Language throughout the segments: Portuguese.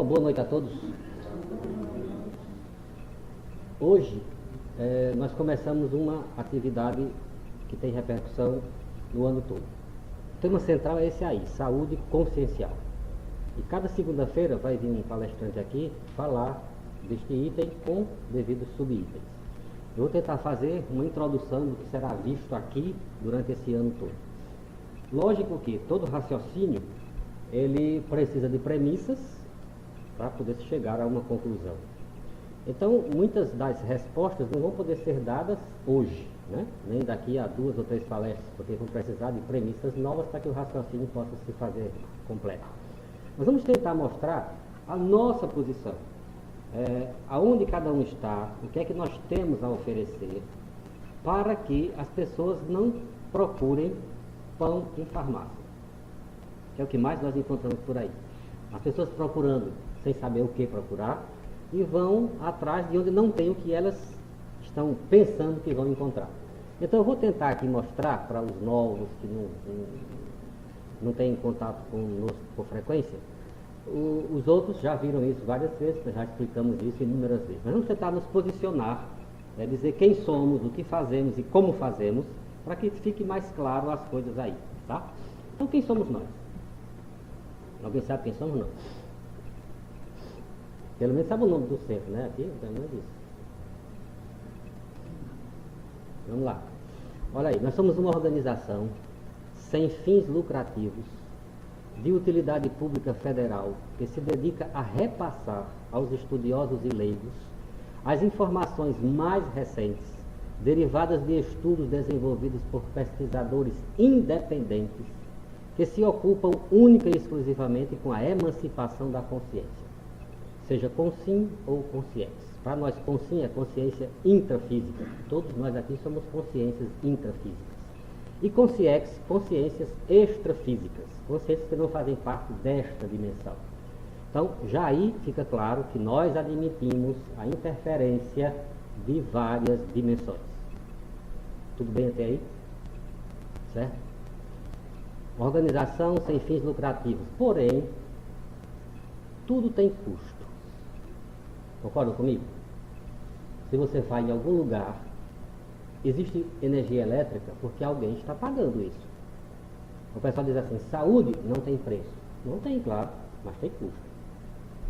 Uma boa noite a todos. Hoje nós começamos uma atividade que tem repercussão no ano todo. O tema central é esse aí, saúde consciencial. E cada segunda-feira vai vir um palestrante aqui falar deste item com devidos subitens. Eu vou tentar fazer uma introdução do que será visto aqui durante esse ano todo. Lógico que todo raciocínio ele precisa de premissas para poder chegar a uma conclusão. Então, muitas das respostas não vão poder ser dadas hoje, né? Nem daqui a 2 ou 3 palestras, porque vão precisar de premissas novas para que o raciocínio possa se fazer completo. Nós vamos tentar mostrar a nossa posição, aonde cada um está, o que é que nós temos a oferecer, para que as pessoas não procurem pão em farmácia, que é o que mais nós encontramos por aí. As pessoas procurando sem saber o que procurar e vão atrás de onde não tem o que elas estão pensando que vão encontrar. Então eu vou tentar aqui mostrar para os novos que não têm contato conosco por frequência. Os outros já viram isso várias vezes, nós já explicamos isso inúmeras vezes. Mas vamos tentar nos posicionar, dizer quem somos, o que fazemos e como fazemos, para que fique mais claro as coisas aí, tá? Então quem somos nós? Alguém sabe quem somos nós? Pelo menos sabe o nome do centro, né? Aqui, pelo menos isso. Vamos lá. Olha aí, nós somos uma organização sem fins lucrativos, de utilidade pública federal, que se dedica a repassar aos estudiosos e leigos as informações mais recentes, derivadas de estudos desenvolvidos por pesquisadores independentes, que se ocupam única e exclusivamente com a emancipação da consciência, seja consciente ou conscientes. Para nós, consciência é consciência intrafísica. Todos nós aqui somos consciências intrafísicas. E consciências extrafísicas, consciências que não fazem parte desta dimensão. Então, já aí fica claro que nós admitimos a interferência de várias dimensões. Tudo bem até aí? Certo? Organização sem fins lucrativos. Porém, tudo tem custo. Concordam comigo? Se você vai em algum lugar, existe energia elétrica porque alguém está pagando isso. O pessoal diz assim, saúde não tem preço. Não tem, claro, mas tem custo.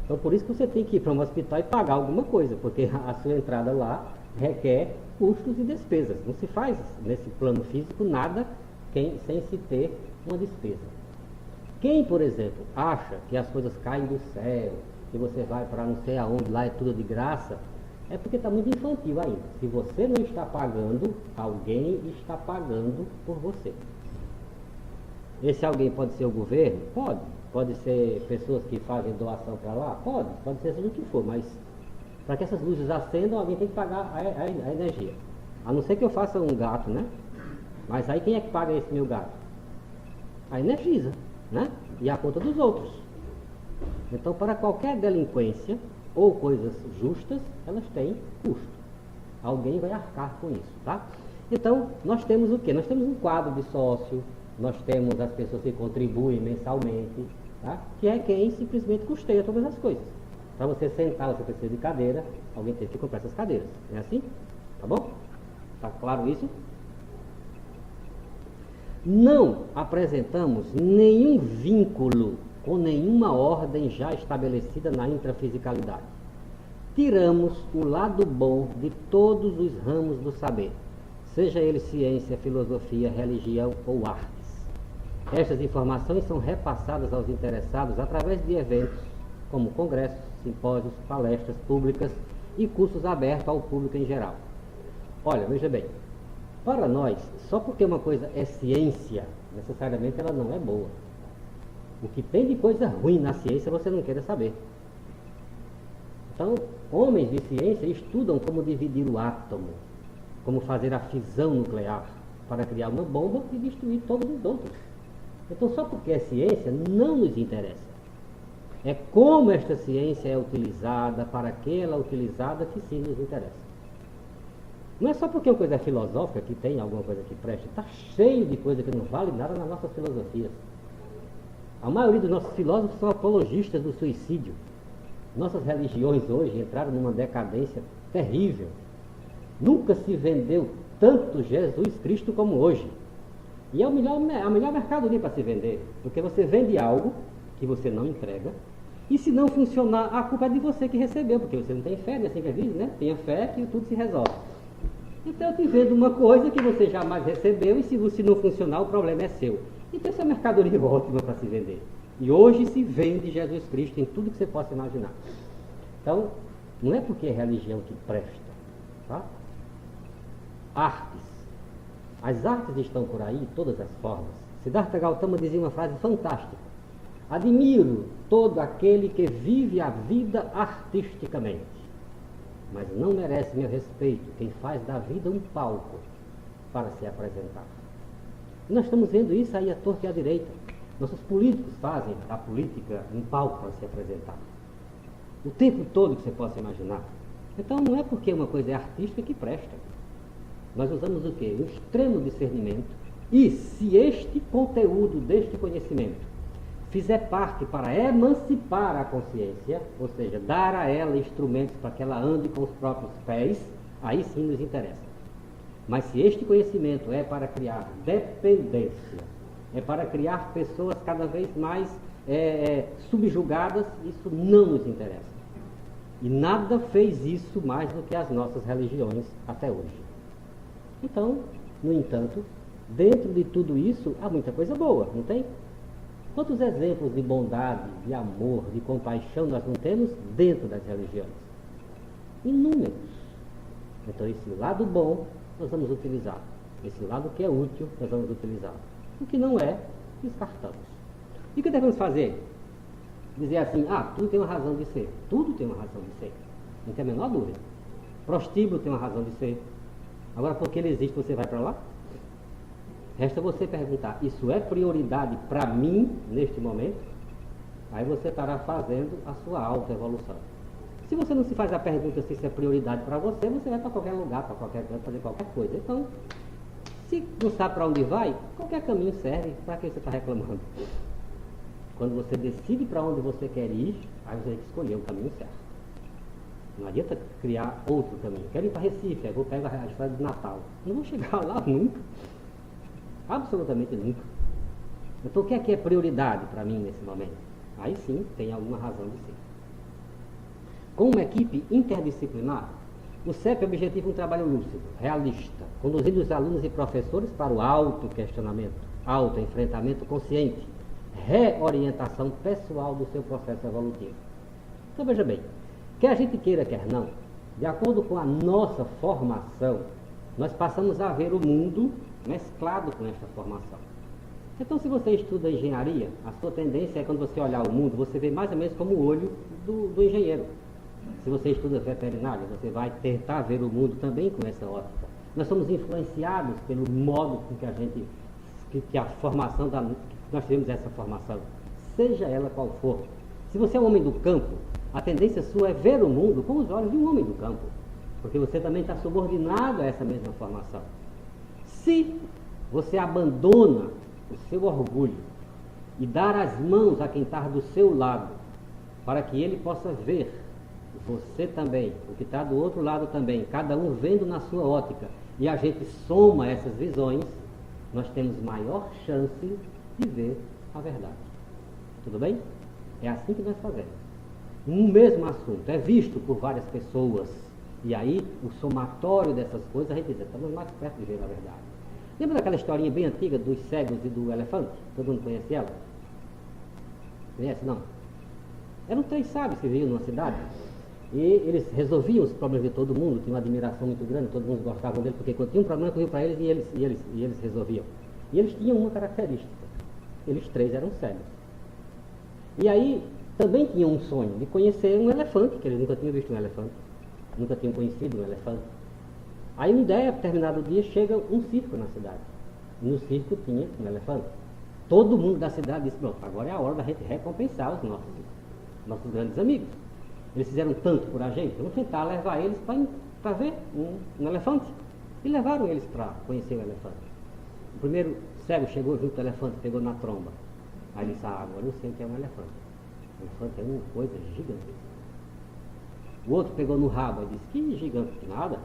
Então por isso que você tem que ir para um hospital e pagar alguma coisa, porque a sua entrada lá requer custos e despesas. Não se faz nesse plano físico nada sem se ter uma despesa. Quem, por exemplo, acha que as coisas caem do céu, que você vai para não sei aonde, lá é tudo de graça, é porque está muito infantil ainda. Se você não está pagando, alguém está pagando por você. Esse alguém pode ser o governo? Pode. Pode ser pessoas que fazem doação para lá? Pode ser seja o que for, mas para que essas luzes acendam, alguém tem que pagar a energia. A não ser que eu faça um gato, né? Mas aí quem é que paga esse meu gato? A Energisa, né? E a conta dos outros. Então, para qualquer delinquência ou coisas justas, elas têm custo. Alguém vai arcar com isso, tá? Então, nós temos o quê? Nós temos um quadro de sócio, nós temos as pessoas que contribuem mensalmente, tá? Que é quem simplesmente custeia todas as coisas. Para você sentar, você precisa de cadeira, alguém tem que comprar essas cadeiras. É assim? Tá bom? Tá claro isso? Não apresentamos nenhum vínculo com nenhuma ordem já estabelecida na intrafisicalidade. Tiramos o lado bom de todos os ramos do saber, seja ele ciência, filosofia, religião ou artes. Estas informações são repassadas aos interessados através de eventos como congressos, simpósios, palestras públicas e cursos abertos ao público em geral. Olha, veja bem, para nós, só porque uma coisa é ciência, necessariamente ela não é boa. O que tem de coisa ruim na ciência você não queira saber. Então, homens de ciência estudam como dividir o átomo, como fazer a fisão nuclear para criar uma bomba e destruir todos os outros. Então, só porque é ciência, não nos interessa. É como esta ciência é utilizada, para que ela é utilizada, que sim nos interessa. Não é só porque uma coisa é filosófica, que tem alguma coisa que presta. Está cheio de coisa que não vale nada nas nossas filosofias. A maioria dos nossos filósofos são apologistas do suicídio. Nossas religiões hoje entraram numa decadência terrível. Nunca se vendeu tanto Jesus Cristo como hoje. E é a melhor mercadoria para se vender, porque você vende algo que você não entrega, e se não funcionar, a culpa é de você que recebeu, porque você não tem fé, né? Assim que diz, né? Tenha fé que tudo se resolve. Então eu te vendo uma coisa que você jamais recebeu, e se você não funcionar, o problema é seu. Então essa é uma mercadoria ótima para se vender. E hoje se vende Jesus Cristo em tudo que você possa imaginar. Então, não é porque é religião que presta, tá? Artes. As artes estão por aí, todas as formas. Siddhartha Gautama dizia uma frase fantástica: admiro todo aquele que vive a vida artisticamente, mas não merece meu respeito quem faz da vida um palco para se apresentar. E nós estamos vendo isso aí à torta e à direita. Nossos políticos fazem da política um palco para se apresentar. O tempo todo que você possa imaginar. Então não é porque uma coisa é artística que presta. Nós usamos o quê? O extremo discernimento. E se este conteúdo deste conhecimento fizer parte para emancipar a consciência, ou seja, dar a ela instrumentos para que ela ande com os próprios pés, aí sim nos interessa. Mas se este conhecimento é para criar dependência, é para criar pessoas cada vez mais subjugadas, isso não nos interessa. E nada fez isso mais do que as nossas religiões até hoje. Então, no entanto, dentro de tudo isso, há muita coisa boa, não tem? Quantos exemplos de bondade, de amor, de compaixão nós não temos dentro das religiões? Inúmeros. Então, esse lado bom, nós vamos utilizar. Esse lado que é útil, nós vamos utilizar. O que não é, descartamos. E o que devemos fazer? Dizer assim, tudo tem uma razão de ser. Tudo tem uma razão de ser. Não tem a menor dúvida. Prostíbulo tem uma razão de ser. Agora, porque ele existe, você vai para lá? Resta você perguntar, isso é prioridade para mim, neste momento? Aí você estará fazendo a sua autoevolução. Se você não se faz a pergunta se isso é prioridade para você, você vai para qualquer lugar, para qualquer canto, fazer qualquer coisa. Então, se não sabe para onde vai, qualquer caminho serve. Para que você está reclamando? Quando você decide para onde você quer ir, aí você tem que escolher o caminho certo. Não adianta criar outro caminho. Quero ir para Recife, aí vou pegar a estrada de Natal. Não vou chegar lá nunca. Absolutamente nunca. Então o que é prioridade para mim nesse momento? Aí sim tem alguma razão de ser. Com uma equipe interdisciplinar, o CEP objetiva um trabalho lúcido, realista, conduzindo os alunos e professores para o autoquestionamento, autoenfrentamento consciente, reorientação pessoal do seu processo evolutivo. Então veja bem, quer a gente queira, quer não, de acordo com a nossa formação, nós passamos a ver o mundo mesclado com essa formação. Então, se você estuda engenharia, a sua tendência é, quando você olhar o mundo, você vê mais ou menos como o olho do engenheiro. Se você estuda veterinária, você vai tentar ver o mundo também com essa ótica. Nós somos influenciados pelo modo com que a gente, que a formação nós tivemos essa formação, seja ela qual for. Se você é um homem do campo, a tendência sua é ver o mundo com os olhos de um homem do campo, porque você também está subordinado a essa mesma formação. Se você abandona o seu orgulho e dar as mãos a quem está do seu lado, para que ele possa ver você também, o que está do outro lado também, cada um vendo na sua ótica, e a gente soma essas visões, nós temos maior chance de ver a verdade. Tudo bem? É assim que nós fazemos. Um mesmo assunto é visto por várias pessoas, e aí o somatório dessas coisas a gente diz, estamos mais perto de ver a verdade. Lembra daquela historinha bem antiga dos cegos e do elefante? Todo mundo conhece ela? Conhece, não? Eram 3 sábios que viviam numa cidade, e eles resolviam os problemas de todo mundo, tinham uma admiração muito grande, todo mundo gostava dele, porque quando tinha um problema, corriam para eles e eles resolviam. E eles tinham uma característica, eles 3 eram cegos. E aí, também tinham um sonho de conhecer um elefante, que eles nunca tinham visto um elefante, nunca tinham conhecido um elefante. Aí um determinado dia chega um circo na cidade. E no circo tinha um elefante. Todo mundo da cidade disse, pronto, agora é a hora da gente recompensar os nossos grandes amigos. Eles fizeram tanto por a gente, vamos tentar levar eles para ver um elefante. E levaram eles para conhecer o elefante. O primeiro cego chegou junto ao elefante, pegou na tromba. Aí ele disse, agora eu sei o que é um elefante. O elefante é uma coisa gigantesca. O outro pegou no rabo e disse, que gigante, nada.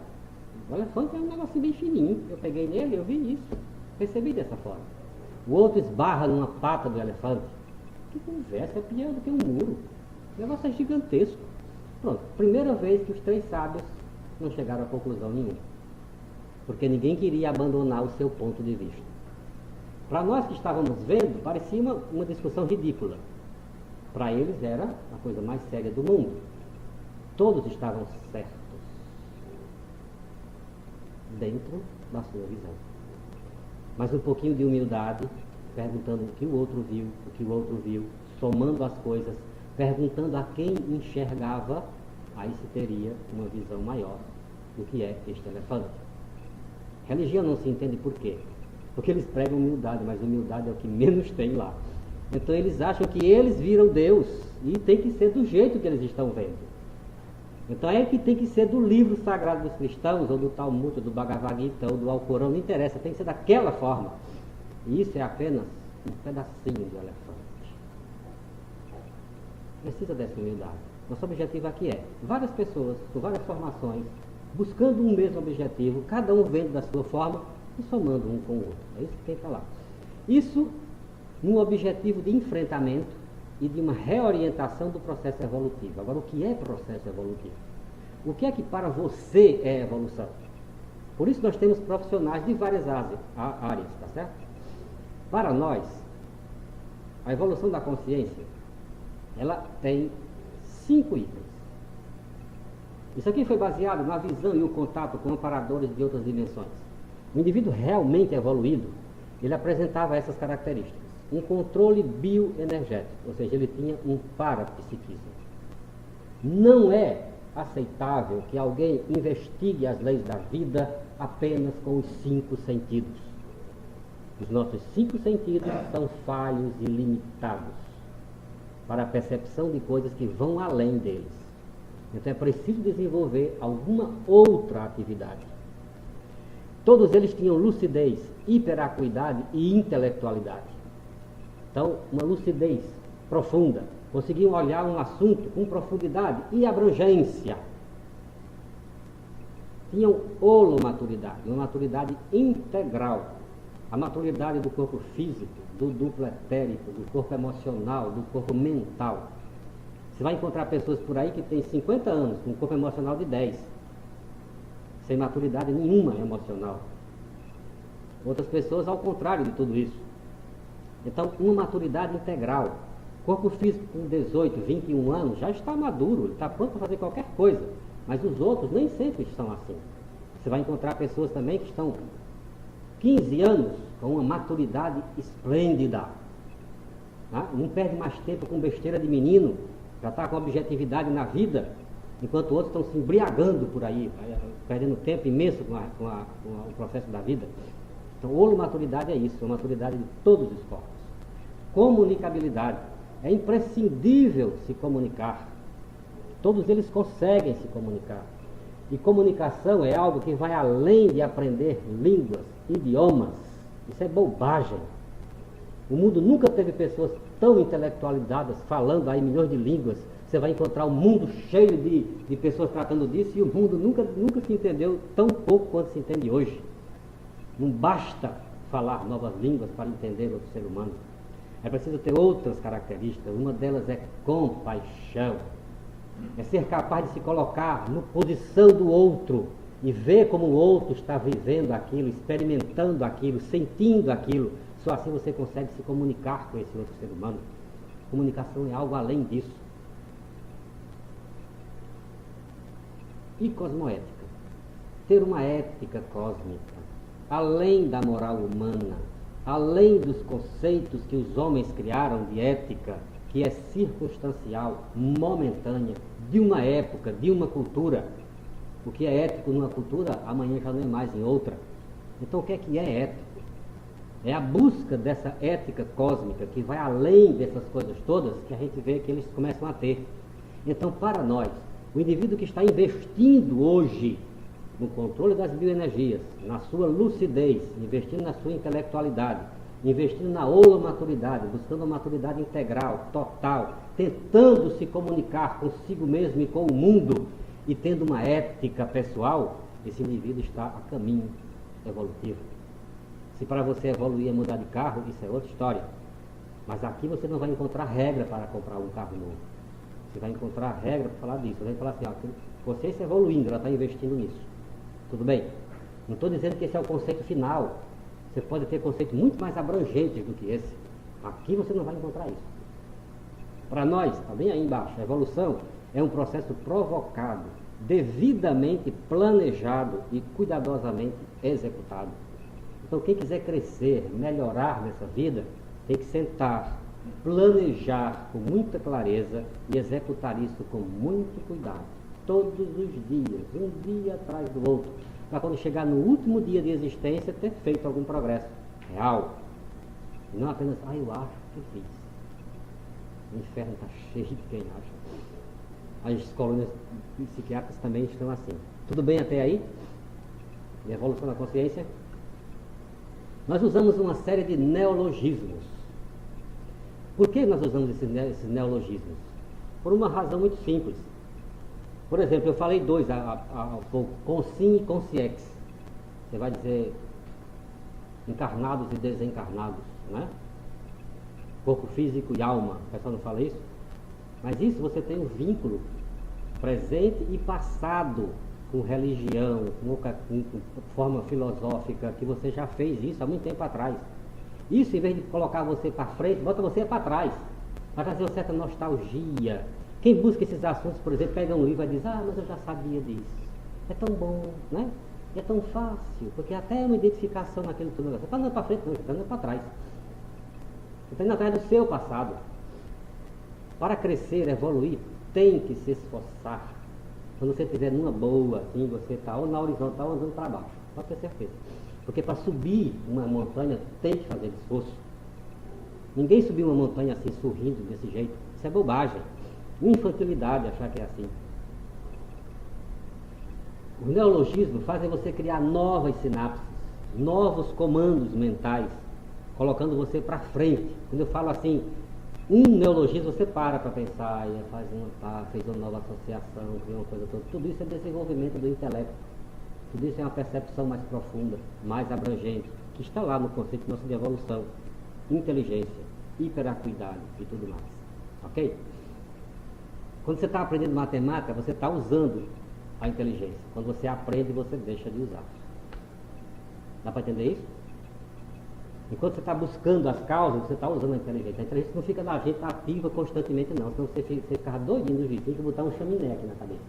O elefante é um negócio bem fininho. Eu peguei nele, eu vi isso. Percebi dessa forma. O outro esbarra numa pata do elefante. Que conversa, é pior do que um muro. O negócio é gigantesco. Pronto, primeira vez que os três sábios não chegaram a conclusão nenhuma. Porque ninguém queria abandonar o seu ponto de vista. Para nós que estávamos vendo, parecia uma discussão ridícula. Para eles era a coisa mais séria do mundo. Todos estavam certos dentro da sua visão. Mas um pouquinho de humildade, perguntando o que o outro viu, o que o outro viu, somando as coisas, perguntando a quem enxergava, aí se teria uma visão maior do que é este elefante. Religião não se entende por quê? Porque eles pregam humildade, mas humildade é o que menos tem lá. Então eles acham que eles viram Deus e tem que ser do jeito que eles estão vendo. Então é que tem que ser do livro sagrado dos cristãos, ou do Talmud, ou do Bhagavad Gita, ou do Alcorão, não interessa, tem que ser daquela forma. E isso é apenas um pedacinho do elefante. Precisa dessa humildade. Nosso objetivo aqui é várias pessoas, com várias formações, buscando um mesmo objetivo, cada um vendo da sua forma e somando um com o outro. É isso que tem que falar. Isso num objetivo de enfrentamento e de uma reorientação do processo evolutivo. Agora, o que é processo evolutivo? O que é que para você é evolução? Por isso nós temos profissionais de várias áreas, tá certo? Para nós, a evolução da consciência, ela tem 5 itens. Isso aqui foi baseado na visão e o contato com amparadores de outras dimensões. O indivíduo realmente evoluído, ele apresentava essas características. Um controle bioenergético, ou seja, ele tinha um parapsiquismo. Não é aceitável que alguém investigue as leis da vida apenas com os 5 sentidos. Os nossos 5 sentidos são falhos e limitados para a percepção de coisas que vão além deles. Então é preciso desenvolver alguma outra atividade. Todos eles tinham lucidez, hiperacuidade e intelectualidade. Então, uma lucidez profunda. Conseguiam olhar um assunto com profundidade e abrangência. Tinham holomaturidade, uma maturidade integral. A maturidade do corpo físico, do duplo etérico, do corpo emocional, do corpo mental. Você vai encontrar pessoas por aí que têm 50 anos, com um corpo emocional de 10. Sem maturidade nenhuma emocional. Outras pessoas ao contrário de tudo isso. Então, uma maturidade integral. Corpo físico com 18, 21 anos já está maduro, ele está pronto para fazer qualquer coisa. Mas os outros nem sempre estão assim. Você vai encontrar pessoas também que estão 15 anos com uma maturidade esplêndida. Tá? Não perde mais tempo com besteira de menino, já está com objetividade na vida, enquanto outros estão se embriagando por aí, perdendo tempo imenso com o processo da vida. Então, holomaturidade é isso, a maturidade de todos os corpos. Comunicabilidade. É imprescindível se comunicar. Todos eles conseguem se comunicar. E comunicação é algo que vai além de aprender línguas, idiomas. Isso é bobagem. O mundo nunca teve pessoas tão intelectualizadas falando aí milhões de línguas. Você vai encontrar um mundo cheio de pessoas tratando disso e o mundo nunca se entendeu tão pouco quanto se entende hoje. Não basta falar novas línguas para entender outro ser humano. É preciso ter outras características. Uma delas é compaixão. É ser capaz de se colocar na posição do outro e ver como o outro está vivendo aquilo, experimentando aquilo, sentindo aquilo. Só assim você consegue se comunicar com esse outro ser humano. Comunicação é algo além disso. E cosmoética. Ter uma ética cósmica. Além da moral humana, além dos conceitos que os homens criaram de ética, que é circunstancial, momentânea, de uma época, de uma cultura. O que é ético numa cultura, amanhã já não é mais em outra. Então o que é ético? É a busca dessa ética cósmica que vai além dessas coisas todas que a gente vê que eles começam a ter. Então, para nós, o indivíduo que está investindo hoje no controle das bioenergias, na sua lucidez, investindo na sua intelectualidade, investindo na holomaturidade, buscando a maturidade integral, total, tentando se comunicar consigo mesmo e com o mundo, e tendo uma ética pessoal, esse indivíduo está a caminho evolutivo. Se para você evoluir é mudar de carro, isso é outra história. Mas aqui você não vai encontrar regra para comprar um carro novo. Você vai encontrar regra para falar disso. Você vai falar assim, você está evoluindo, ela está investindo nisso. Tudo bem? Não estou dizendo que esse é o conceito final. Você pode ter conceitos muito mais abrangentes do que esse. Aqui você não vai encontrar isso. Para nós, está bem aí embaixo, a evolução é um processo provocado, devidamente planejado e cuidadosamente executado. Então quem quiser crescer, melhorar nessa vida, tem que sentar, planejar com muita clareza e executar isso com muito cuidado, todos os dias, um dia atrás do outro, para quando chegar no último dia de existência ter feito algum progresso real. E não apenas, eu acho que fiz. O inferno está cheio de quem acha. As colônias psiquiátricas também estão assim. Tudo bem até aí? E a evolução da consciência? Nós usamos uma série de neologismos. Por que nós usamos esses neologismos? Por uma razão muito simples. Por exemplo, eu falei dois há pouco, consim e consciex. Você vai dizer encarnados e desencarnados, né? Corpo físico e alma. O pessoal não fala isso? Mas isso você tem um vínculo presente e passado com religião, com forma filosófica, que você já fez isso há muito tempo atrás. Isso, em vez de colocar você para frente, bota você para trás, para trazer uma certa nostalgia. Quem busca esses assuntos, por exemplo, pega um livro e diz, mas eu já sabia disso. É tão bom, né? É tão fácil, porque até uma identificação naquele tudo. Você está andando para frente, não, você está andando para trás. Você está indo atrás do seu passado. Para crescer, evoluir, tem que se esforçar. Quando você estiver numa boa, assim, você está ou na horizontal ou andando para baixo. Pode ter certeza. Porque para subir uma montanha tem que fazer esforço. Ninguém subiu uma montanha assim, sorrindo desse jeito. Isso é bobagem. Infantilidade achar que é assim. Os neologismos fazem você criar novas sinapses, novos comandos mentais, colocando você para frente. Quando eu falo assim, um neologismo, você para pensar, fez uma nova associação, criou uma coisa toda. Tudo isso é desenvolvimento do intelecto. Tudo isso é uma percepção mais profunda, mais abrangente, que está lá no conceito nosso de evolução, inteligência, hiperacuidade e tudo mais. Ok? Quando você está aprendendo matemática, você está usando a inteligência. Quando você aprende, você deixa de usar. Dá para entender isso? Enquanto você está buscando as causas, você está usando a inteligência. A inteligência não fica na gente ativa constantemente, não. Senão você fica doidinho no jeito. Tem que botar um chaminé aqui na cabeça.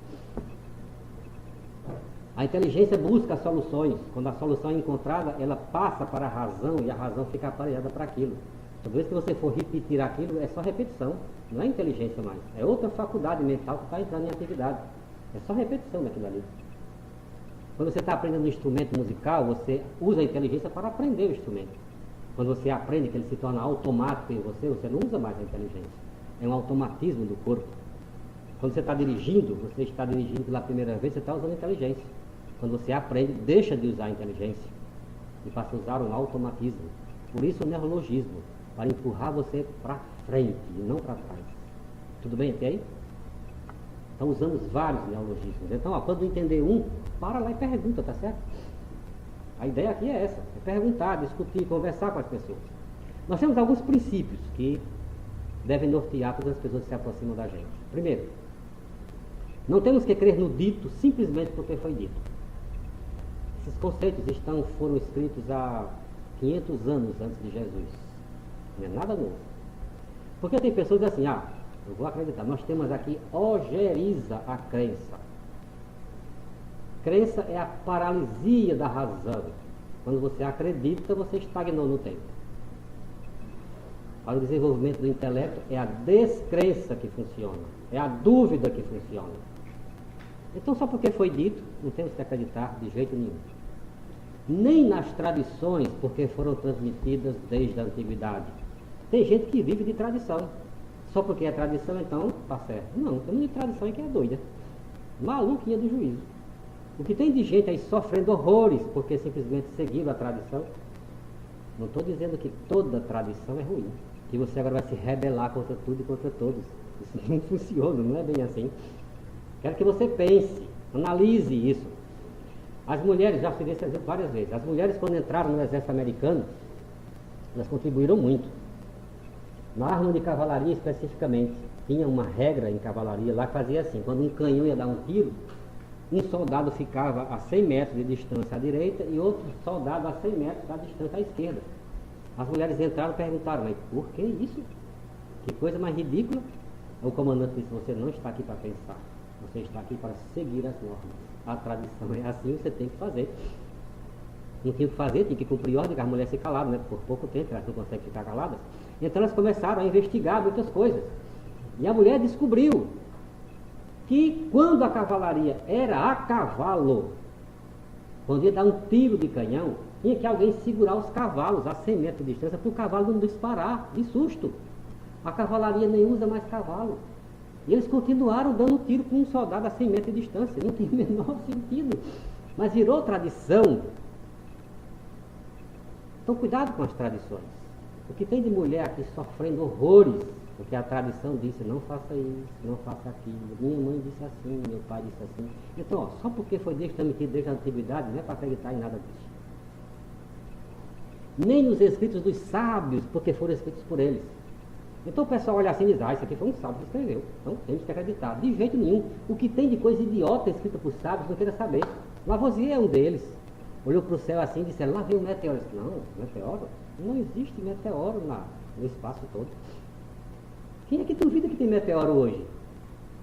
A inteligência busca soluções. Quando a solução é encontrada, ela passa para a razão e a razão fica aparelhada para aquilo. Toda vez que você for repetir aquilo, é só repetição. Não é inteligência mais. É outra faculdade mental que está entrando em atividade. É só repetição daquilo ali. Quando você está aprendendo um instrumento musical, você usa a inteligência para aprender o instrumento. Quando você aprende que ele se torna automático em você, você não usa mais a inteligência. É um automatismo do corpo. Quando você está dirigindo pela primeira vez, você está usando a inteligência. Quando você aprende, deixa de usar a inteligência e passa a usar um automatismo. Por isso o neologismo, para empurrar você para frente e não para trás. Tudo bem até aí? Então usamos vários neologismos. Então, quando entender um, para lá e pergunta, tá certo? A ideia aqui é essa, é perguntar, discutir, conversar com as pessoas. Nós temos alguns princípios que devem nortear todas as pessoas que se aproximam da gente. Primeiro, não temos que crer no dito simplesmente porque foi dito. Esses conceitos foram escritos há 500 anos antes de Jesus. Não é nada novo. Porque tem pessoas que dizem assim, eu vou acreditar, nós temos aqui ojeriza a crença. Crença é a paralisia da razão. Quando você acredita, você estagnou no tempo. Para o desenvolvimento do intelecto, é a descrença que funciona. É a dúvida que funciona. Então, só porque foi dito, não temos que acreditar de jeito nenhum. Nem nas tradições, porque foram transmitidas desde a antiguidade. Tem gente que vive de tradição. Só porque é tradição, então, tá certo. Não, tem muita tradição aí que é doida. Maluquinha do juízo. O que tem de gente aí sofrendo horrores porque simplesmente seguiram a tradição. Não estou dizendo que toda tradição é ruim. Que você agora vai se rebelar contra tudo e contra todos. Isso não funciona, não é bem assim. Quero que você pense, analise isso. As mulheres, já fiz esse exemplo várias vezes, as mulheres quando entraram no exército americano, elas contribuíram muito. Na arma de cavalaria especificamente, tinha uma regra em cavalaria lá que fazia assim, quando um canhão ia dar um tiro, um soldado ficava a 100 metros de distância à direita e outro soldado a 100 metros da distância à esquerda. As mulheres entraram e perguntaram, mas por que isso? Que coisa mais ridícula. O comandante disse, você não está aqui para pensar, você está aqui para seguir as normas. A tradição é assim, você tem que fazer. Não tinha o que fazer, tinha que cumprir ordem, que as mulheres se calaram, né? Por pouco tempo, elas não conseguem ficar caladas. Então elas começaram a investigar muitas coisas. E a mulher descobriu que quando a cavalaria era a cavalo, quando ia dar um tiro de canhão, tinha que alguém segurar os cavalos a 100 metros de distância para o cavalo não disparar, de susto. A cavalaria nem usa mais cavalo. E eles continuaram dando tiro com um soldado a 100 metros de distância. Não tem o menor sentido. Mas virou tradição. Então cuidado com as tradições. O que tem de mulher aqui sofrendo horrores, porque a tradição disse, não faça isso, não faça aquilo. Minha mãe disse assim, meu pai disse assim. Então, ó, só porque foi transmitido desde a antiguidade, não é para acreditar em nada disso. Nem nos escritos dos sábios, porque foram escritos por eles. Então o pessoal olha assim e diz, isso aqui foi um sábio que escreveu, então temos que acreditar. De jeito nenhum. O que tem de coisa idiota escrita por sábios, não queira saber. Lavoisier é um deles. Olhou para o céu assim e disse, lá veio um meteoro. Disse, não, meteoro? Não existe meteoro no espaço todo. Quem é que duvida que tem meteoro hoje?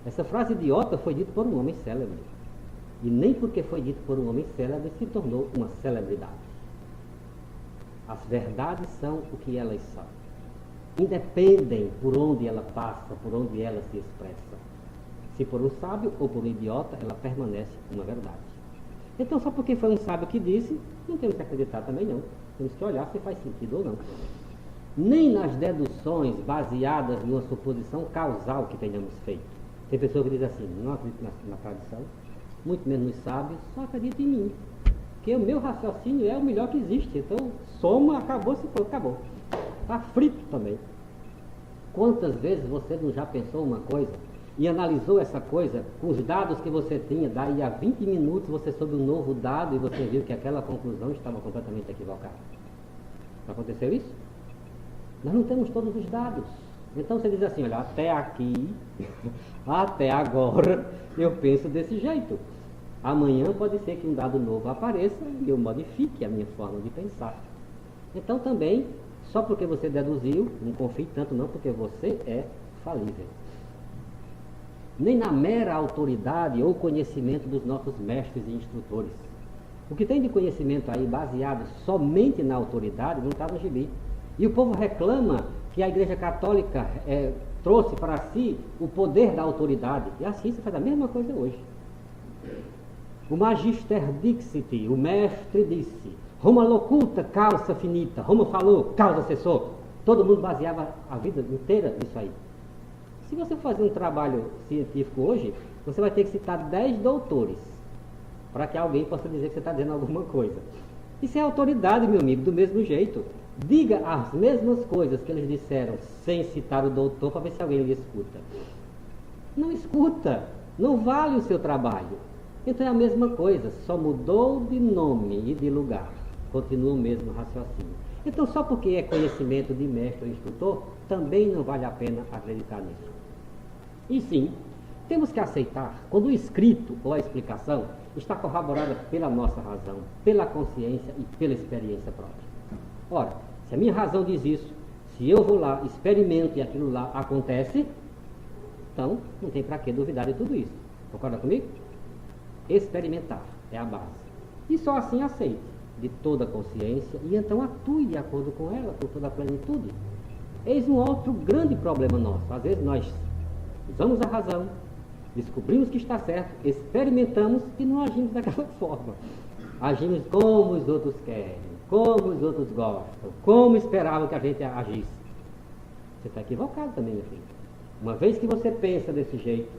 Essa frase idiota foi dita por um homem célebre. E nem porque foi dito por um homem célebre se tornou uma celebridade. As verdades são o que elas são. Independem por onde ela passa, por onde ela se expressa. Se por um sábio ou por um idiota, ela permanece uma verdade. Então, só porque foi um sábio que disse, não temos que acreditar também não. Temos que olhar se faz sentido ou não. Nem nas deduções baseadas numa suposição causal que tenhamos feito. Tem pessoa que diz assim, não acredito na tradição, muito menos nos sábios, só acredito em mim. Porque o meu raciocínio é o melhor que existe. Então, soma, acabou, se for, acabou. Está frito também. Quantas vezes você não já pensou uma coisa e analisou essa coisa com os dados que você tinha, daí a 20 minutos você soube um novo dado e você viu que aquela conclusão estava completamente equivocada? Não aconteceu isso? Nós não temos todos os dados. Então você diz assim, olha, até aqui, até agora, eu penso desse jeito. Amanhã pode ser que um dado novo apareça e eu modifique a minha forma de pensar. Então também, só porque você deduziu, não confie tanto não, porque você é falível. Nem na mera autoridade ou conhecimento dos nossos mestres e instrutores. O que tem de conhecimento aí baseado somente na autoridade não está no gibi. E o povo reclama que a Igreja Católica trouxe para si o poder da autoridade. E a ciência faz a mesma coisa hoje. O Magister Dixit, o mestre disse, Roma locuta, causa finita. Roma falou, causa cessou. Todo mundo baseava a vida inteira nisso aí. Se você fazer um trabalho científico hoje, você vai ter que citar 10 doutores para que alguém possa dizer que você está dizendo alguma coisa. Isso é autoridade, meu amigo, do mesmo jeito. Diga as mesmas coisas que eles disseram sem citar o doutor para ver se alguém lhe escuta. Não escuta, não vale o seu trabalho. Então é a mesma coisa, só mudou de nome e de lugar. Continua o mesmo raciocínio. Então só porque é conhecimento de mestre ou instrutor, também não vale a pena acreditar nisso. E sim, temos que aceitar quando o escrito ou a explicação está corroborada pela nossa razão, pela consciência e pela experiência própria. Ora, se a minha razão diz isso, se eu vou lá, experimento e aquilo lá acontece, então não tem para que duvidar de tudo isso. Concorda comigo? Experimentar é a base. E só assim aceite de toda a consciência e então atue de acordo com ela, com toda a plenitude. Eis um outro grande problema nosso. Às vezes nós usamos a razão, descobrimos que está certo, experimentamos e não agimos daquela forma. Agimos como os outros querem, como os outros gostam, como esperavam que a gente agisse. Você está equivocado também, meu filho. Uma vez que você pensa desse jeito,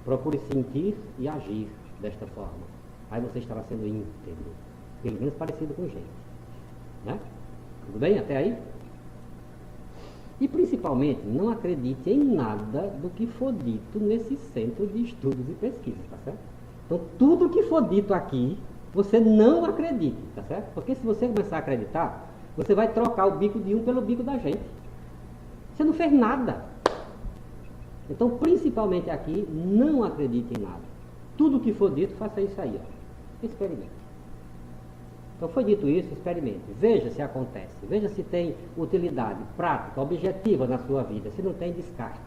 procure sentir e agir desta forma. Aí você estará sendo íntegro, pelo menos parecido com gente. Né? Tudo bem até aí? E principalmente, não acredite em nada do que for dito nesse centro de estudos e pesquisas, tá certo? Então, tudo que for dito aqui, você não acredite, tá certo? Porque se você começar a acreditar, você vai trocar o bico de um pelo bico da gente. Você não fez nada. Então, principalmente aqui, não acredite em nada. Tudo que for dito, faça isso aí, ó. Experimente. Então, foi dito isso, experimente. Veja se acontece. Veja se tem utilidade prática, objetiva na sua vida. Se não tem, descarte.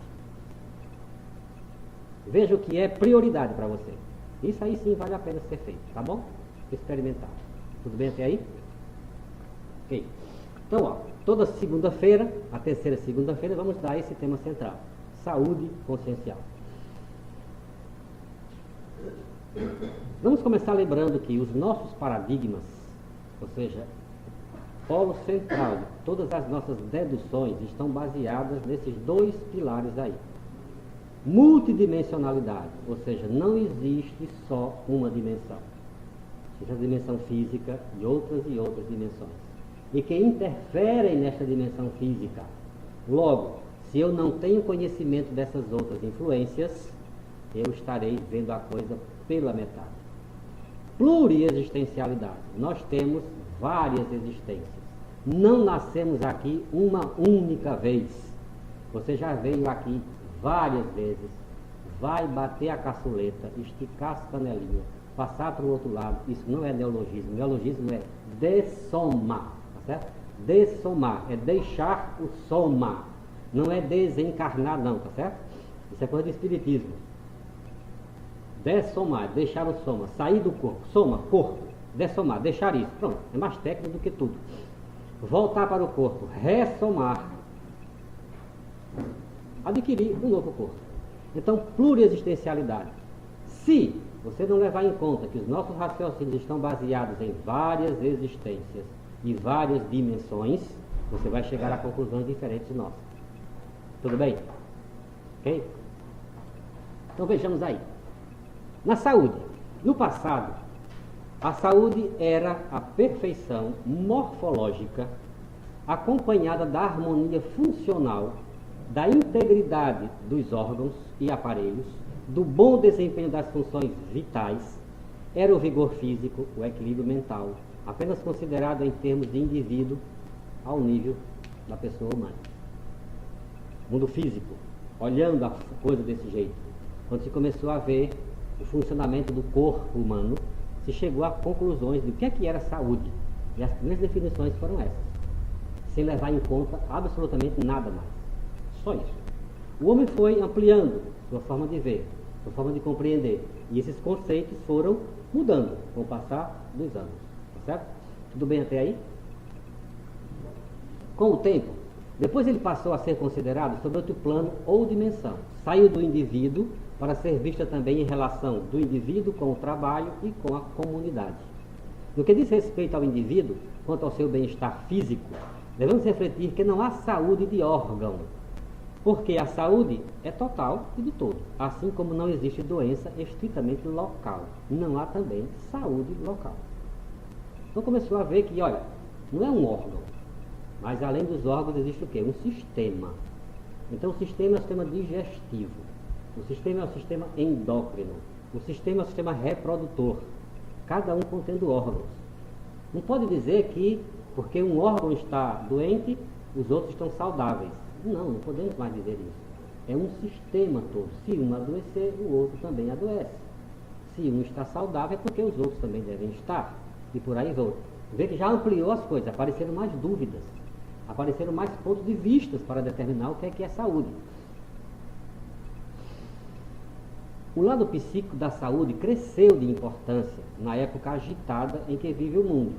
Veja o que é prioridade para você. Isso aí sim vale a pena ser feito, tá bom? Experimentar. Tudo bem até aí? Ok. Então, ó, toda segunda-feira, a terceira segunda-feira, vamos dar esse tema central. Saúde consciencial. Vamos começar lembrando que os nossos paradigmas, ou seja, o polo central de todas as nossas deduções estão baseadas nesses dois pilares aí. Multidimensionalidade, ou seja, não existe só uma dimensão. Existe a dimensão física e outras dimensões. E que interferem nesta dimensão física. Logo, se eu não tenho conhecimento dessas outras influências, eu estarei vendo a coisa pela metade. Pluriexistencialidade. Nós temos várias existências. Não nascemos aqui uma única vez. Você já veio aqui várias vezes. Vai bater a caçuleta, esticar as canelinhas, passar para o outro lado. Isso não é neologismo. Neologismo é dessomar. Tá certo? Dessomar é deixar o soma. Não é desencarnar, não. Tá certo? Isso é coisa de espiritismo. Dessomar, deixar o soma, sair do corpo, soma, corpo, dessomar, deixar isso, pronto, é mais técnico do que tudo. Voltar para o corpo, ressomar, adquirir um novo corpo. Então, pluriexistencialidade. Se você não levar em conta que os nossos raciocínios estão baseados em várias existências e várias dimensões, você vai chegar a conclusões diferentes de nossas. Tudo bem? Ok? Então vejamos aí. Na saúde, no passado, a saúde era a perfeição morfológica acompanhada da harmonia funcional, da integridade dos órgãos e aparelhos, do bom desempenho das funções vitais, era o vigor físico, o equilíbrio mental, apenas considerado em termos de indivíduo ao nível da pessoa humana. Mundo físico, olhando a coisa desse jeito, quando se começou a ver o funcionamento do corpo humano, se chegou a conclusões de o que era saúde. E as primeiras definições foram essas, sem levar em conta absolutamente nada mais. Só isso. O homem foi ampliando sua forma de ver, sua forma de compreender, e esses conceitos foram mudando com o passar dos anos. Tá certo? Tudo bem até aí? Com o tempo, depois ele passou a ser considerado sob outro plano ou dimensão. Saiu do indivíduo para ser vista também em relação do indivíduo com o trabalho e com a comunidade. No que diz respeito ao indivíduo, quanto ao seu bem-estar físico, devemos refletir que não há saúde de órgão, porque a saúde é total e do todo, assim como não existe doença estritamente local, não há também saúde local. Então começou a ver que, olha, não é um órgão, mas além dos órgãos existe o quê? Um sistema. Então o sistema é o sistema digestivo. O sistema é o sistema endócrino. O sistema é o sistema reprodutor. Cada um contendo órgãos. Não pode dizer que, porque um órgão está doente, os outros estão saudáveis. Não podemos mais dizer isso. É um sistema todo. Se um adoecer, o outro também adoece. Se um está saudável, é porque os outros também devem estar. E por aí vão. Vê que já ampliou as coisas, apareceram mais dúvidas. Apareceram mais pontos de vista para determinar o que é saúde. O lado psíquico da saúde cresceu de importância na época agitada em que vive o mundo.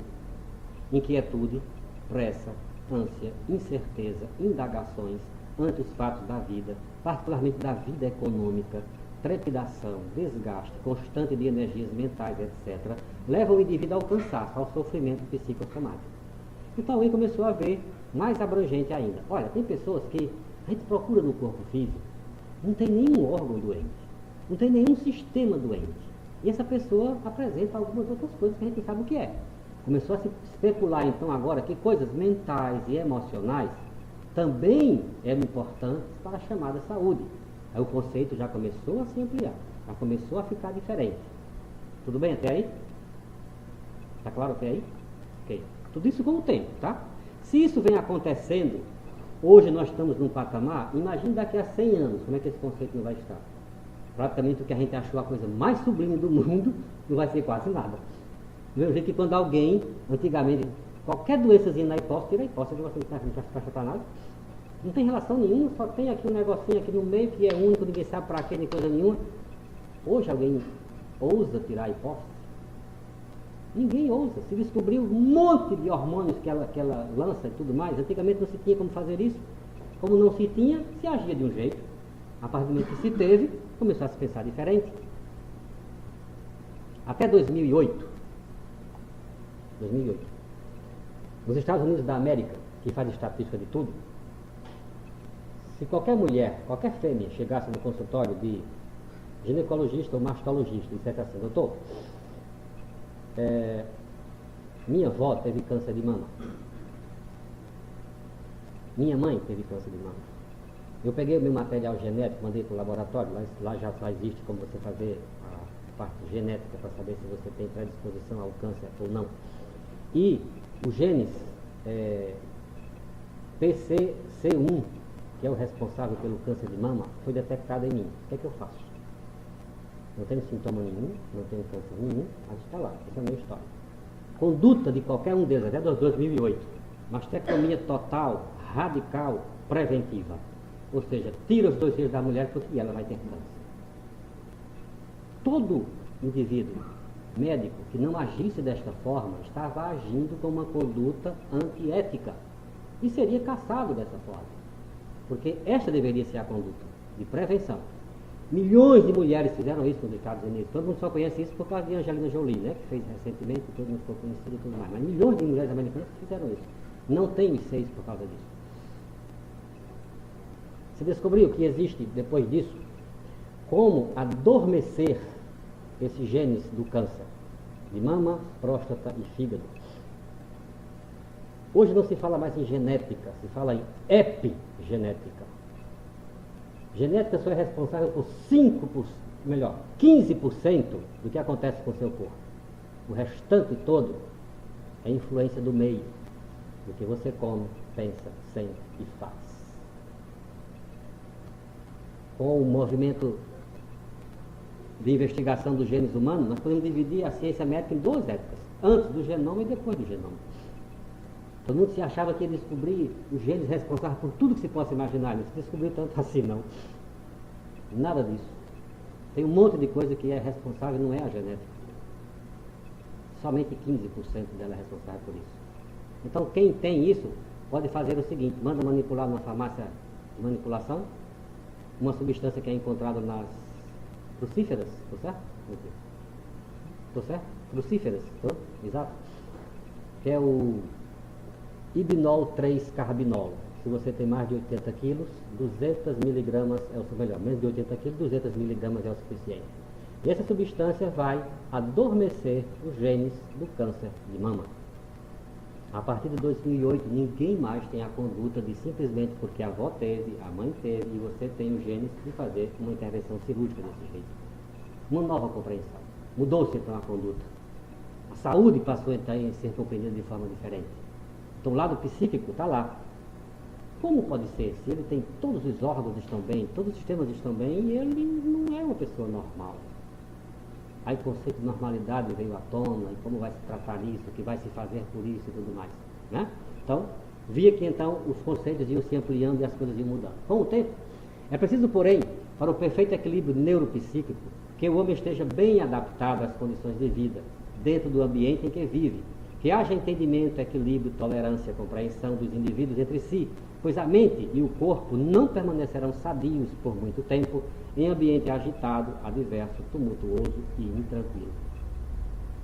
Inquietude, pressa, ânsia, incerteza, indagações ante os fatos da vida, particularmente da vida econômica, trepidação, desgaste constante de energias mentais, etc., levam o indivíduo ao cansaço, ao sofrimento psicossomático. Então alguém começou a ver mais abrangente ainda. Olha, tem pessoas que a gente procura no corpo físico, não tem nenhum órgão doente, não tem nenhum sistema doente. E essa pessoa apresenta algumas outras coisas que a gente sabe o que é. Começou a se especular então agora que coisas mentais e emocionais também eram importantes para a chamada saúde. Aí o conceito já começou a se ampliar, já começou a ficar diferente. Tudo bem até aí? Está claro até aí? Ok. Tudo isso com o tempo, tá? Se isso vem acontecendo, hoje nós estamos num patamar, imagine daqui a 100 anos, como é que esse conceito não vai estar? Praticamente o que a gente achou a coisa mais sublime do mundo, não vai ser quase nada. Do mesmo jeito que quando alguém, antigamente, qualquer doençazinha na hipófise, tira a hipófise, você não presta para nada. Não tem relação nenhuma, só tem aqui um negocinho aqui no meio que é único, ninguém sabe para quê, nem coisa nenhuma. Hoje alguém ousa tirar a hipófise? Ninguém ousa. Se descobriu um monte de hormônios que ela lança e tudo mais. Antigamente não se tinha como fazer isso. Como não se tinha, se agia de um jeito. A partir do momento que se teve, começou a se pensar diferente. Até 2008, nos Estados Unidos da América, que faz estatística de tudo, se qualquer mulher, qualquer fêmea chegasse no consultório de ginecologista ou mastologista e dissesse assim: doutor, minha avó teve câncer de mama, minha mãe teve câncer de mama, eu peguei o meu material genético, mandei para o laboratório, lá já existe como você fazer a parte genética para saber se você tem predisposição ao câncer ou não, e os genes PCC1, que é o responsável pelo câncer de mama, foi detectado em mim. O que eu faço? Não tenho sintoma nenhum, não tenho câncer nenhum, mas está lá, essa é a minha história. Conduta de qualquer um deles, até 2008, mastectomia total, radical, preventiva. Ou seja, tira os 2 seios da mulher porque ela vai ter câncer. Todo indivíduo médico que não agisse desta forma estava agindo com uma conduta antiética e seria caçado dessa forma. Porque esta deveria ser a conduta de prevenção. Milhões de mulheres fizeram isso nos Estados Unidos. Todo mundo só conhece isso por causa de Angelina Jolie, né? Que fez recentemente, todo mundo ficou conhecido e tudo mais. Mas milhões de mulheres americanas fizeram isso. Não tem os seios por causa disso. Se descobriu que existe, depois disso, como adormecer esses genes do câncer de mama, próstata e fígado. Hoje não se fala mais em genética, se fala em epigenética. Genética só é responsável por 15% do que acontece com o seu corpo. O restante todo é influência do meio, do que você come, pensa, sente e faz. Com o movimento de investigação dos genes humanos, nós podemos dividir a ciência médica em 2 épocas, antes do genoma e depois do genoma. Todo mundo se achava que ia descobrir os genes responsáveis por tudo que se possa imaginar. Não se descobriu tanto assim, não. Nada disso. Tem um monte de coisa que é responsável, não é a genética. Somente 15% dela é responsável por isso. Então, quem tem isso, pode fazer o seguinte: manda manipular numa farmácia de manipulação uma substância que é encontrada nas crucíferas, estou certo? Estou certo? Crucíferas, estou? Exato. Que é o Ibinol 3-carbinol. Se você tem mais de 80 quilos, 200 miligramas é o melhor. Menos de 80 quilos, 200 miligramas é o suficiente. E essa substância vai adormecer os genes do câncer de mama. A partir de 2008, ninguém mais tem a conduta de simplesmente porque a avó teve, a mãe teve e você tem os genes de fazer uma intervenção cirúrgica desse jeito. Uma nova compreensão. Mudou-se então a conduta. A saúde passou então a ser compreendida de forma diferente. Então o lado psíquico está lá. Como pode ser? Se ele tem todos os órgãos estão bem, todos os sistemas estão bem, e ele não é uma pessoa normal. Aí o conceito de normalidade veio à tona, e como vai se tratar isso, o que vai se fazer por isso e tudo mais. Né? Então, via que então os conceitos iam se ampliando e as coisas iam mudando. Com o tempo, é preciso, porém, para o perfeito equilíbrio neuropsíquico, que o homem esteja bem adaptado às condições de vida, dentro do ambiente em que vive, que haja entendimento, equilíbrio, tolerância, compreensão dos indivíduos entre si, pois a mente e o corpo não permanecerão sadios por muito tempo em ambiente agitado, adverso, tumultuoso e intranquilo.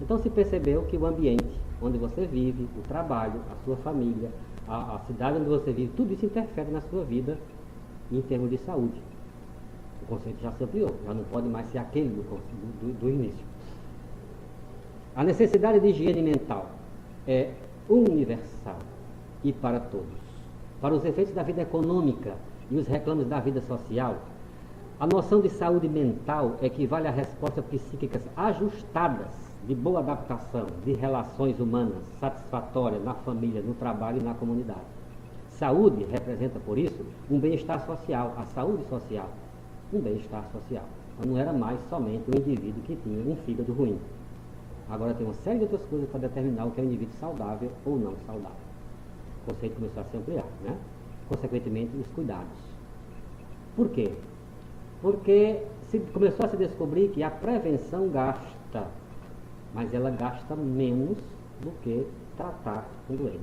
Então se percebeu que o ambiente onde você vive, o trabalho, a sua família, a cidade onde você vive, tudo isso interfere na sua vida em termos de saúde. O conceito já se ampliou, já não pode mais ser aquele do início. A necessidade de higiene mental é universal e para todos. para os efeitos da vida econômica e os reclames da vida social, a noção de saúde mental equivale a respostas psíquicas ajustadas, de boa adaptação, de relações humanas satisfatórias na família, no trabalho e na comunidade. Saúde representa, por isso, um bem-estar social, a saúde social, um bem-estar social. Então não era mais somente um indivíduo que tinha um fígado ruim. Agora tem uma série de outras coisas para determinar o que é um indivíduo saudável ou não saudável. O conceito começou a se ampliar, né? Consequentemente, os cuidados. Por quê? Porque começou a se descobrir que a prevenção gasta, mas ela gasta menos do que tratar um doente.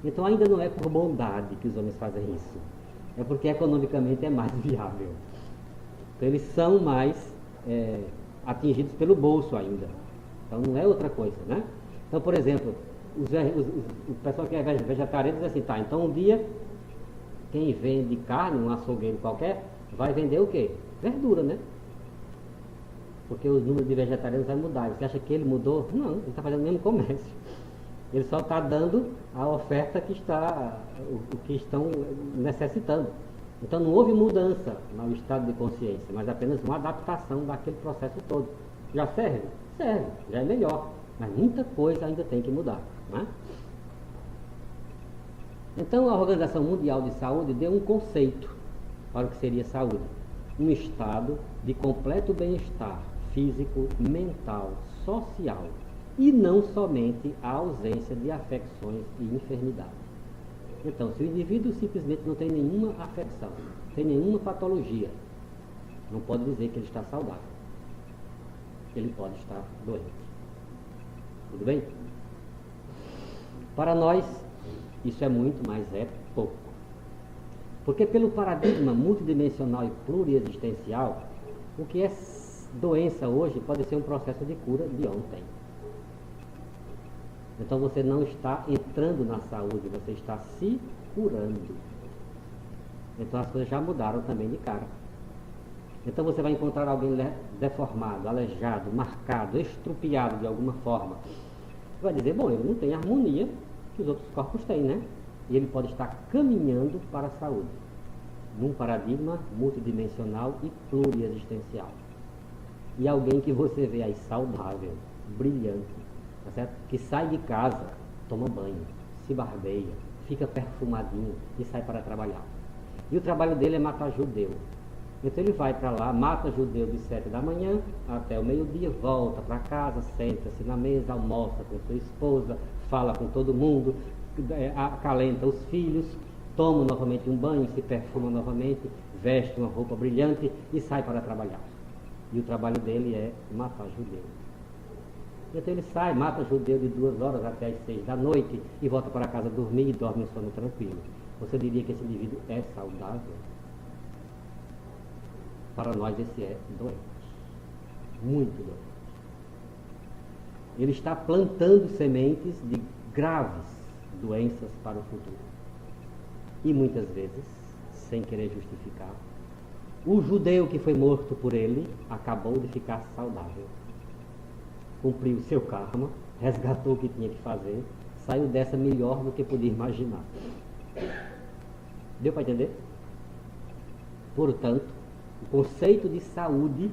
Então ainda não é por bondade que os homens fazem isso, é porque economicamente é mais viável. Então eles são mais atingidos pelo bolso ainda. Então não é outra coisa, né? Então, por exemplo, o pessoal que é vegetariano diz assim, tá, então um dia quem vende carne, um açougueiro qualquer, vai vender o quê? Verdura, né? Porque o número de vegetarianos vai mudar. Você acha que ele mudou? Não, ele está fazendo o mesmo comércio. Ele só está dando a oferta que o que estão necessitando. Então não houve mudança no estado de consciência, mas apenas uma adaptação daquele processo todo. Já serve? Serve, já é melhor. Mas muita coisa ainda tem que mudar, né? Então a Organização Mundial de Saúde deu um conceito para o que seria saúde. Um estado de completo bem-estar físico, mental, social, e não somente a ausência de afecções e enfermidades. Então, se o indivíduo simplesmente não tem nenhuma afecção, tem nenhuma patologia, não pode dizer que ele está saudável. Ele pode estar doente. Tudo bem? Para nós, isso é muito, mas é pouco. Porque pelo paradigma multidimensional e pluriexistencial, o que é doença hoje pode ser um processo de cura de ontem. Então você não está entrando na saúde, você está se curando. Então as coisas já mudaram também de cara. Então você vai encontrar alguém deformado, aleijado, marcado, estrupiado de alguma forma. Você vai dizer, bom, ele não tem a harmonia que os outros corpos têm, né? E ele pode estar caminhando para a saúde, num paradigma multidimensional e pluriexistencial. E alguém que você vê aí saudável, brilhante, tá certo? Que sai de casa, toma banho, se barbeia, fica perfumadinho e sai para trabalhar. E o trabalho dele é matar judeu. Então ele vai para lá, mata judeu de 7 da manhã até o meio-dia, volta para casa, senta-se na mesa, almoça com sua esposa, fala com todo mundo, acalenta os filhos, toma novamente um banho, se perfuma novamente, veste uma roupa brilhante e sai para trabalhar. E o trabalho dele é matar judeu. Então ele sai, mata judeu de 2 horas até as 6 da noite e volta para casa dormir e dorme um sono tranquilo. Você diria que esse indivíduo é saudável? Para nós esse é doente. Muito doente. Ele está plantando sementes de graves doenças para o futuro. E muitas vezes, sem querer justificar, o judeu que foi morto por ele acabou de ficar saudável. Cumpriu o seu karma, resgatou o que tinha que fazer, saiu dessa melhor do que podia imaginar. Deu para entender? Portanto, o conceito de saúde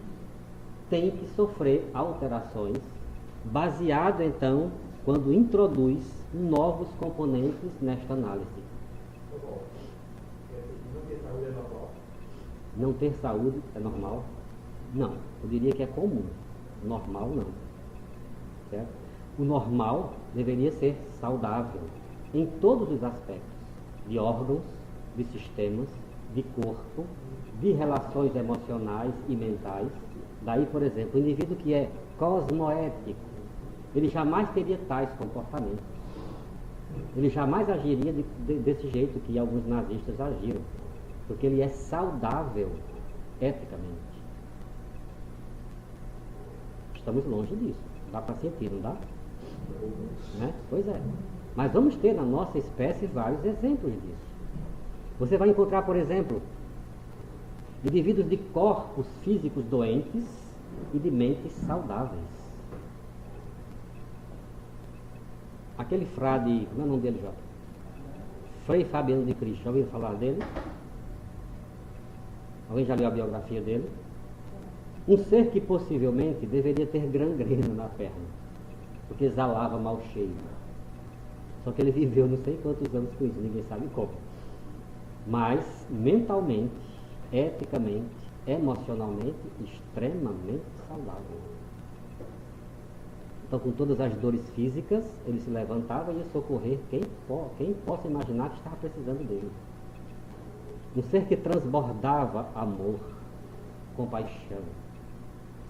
tem que sofrer alterações, baseado então, quando introduz novos componentes nesta análise. Não ter saúde é normal? Não ter saúde é normal? Não, eu diria que é comum. Normal não. Certo? O normal deveria ser saudável em todos os aspectos, de órgãos, de sistemas, de corpo, de relações emocionais e mentais. Daí, por exemplo, o indivíduo que é cosmoético, ele jamais teria tais comportamentos. Ele jamais agiria desse jeito que alguns nazistas agiram, porque ele é saudável eticamente. Estamos longe disso. Dá para sentir, não dá? Né? Pois é. Mas vamos ter na nossa espécie vários exemplos disso. Você vai encontrar, por exemplo, indivíduos de corpos físicos doentes e de mentes saudáveis. Aquele frade, como é o nome dele, Jota? Frei Fabiano de Cristo. Já ouviram falar dele? Alguém já leu a biografia dele? Um ser que possivelmente deveria ter gangrena na perna, porque exalava mal cheio. Só que ele viveu não sei quantos anos com isso, ninguém sabe como. Mas mentalmente, eticamente, emocionalmente, extremamente saudável. Então, com todas as dores físicas, ele se levantava e ia socorrer quem possa imaginar que estava precisando dele. Um ser que transbordava amor, compaixão,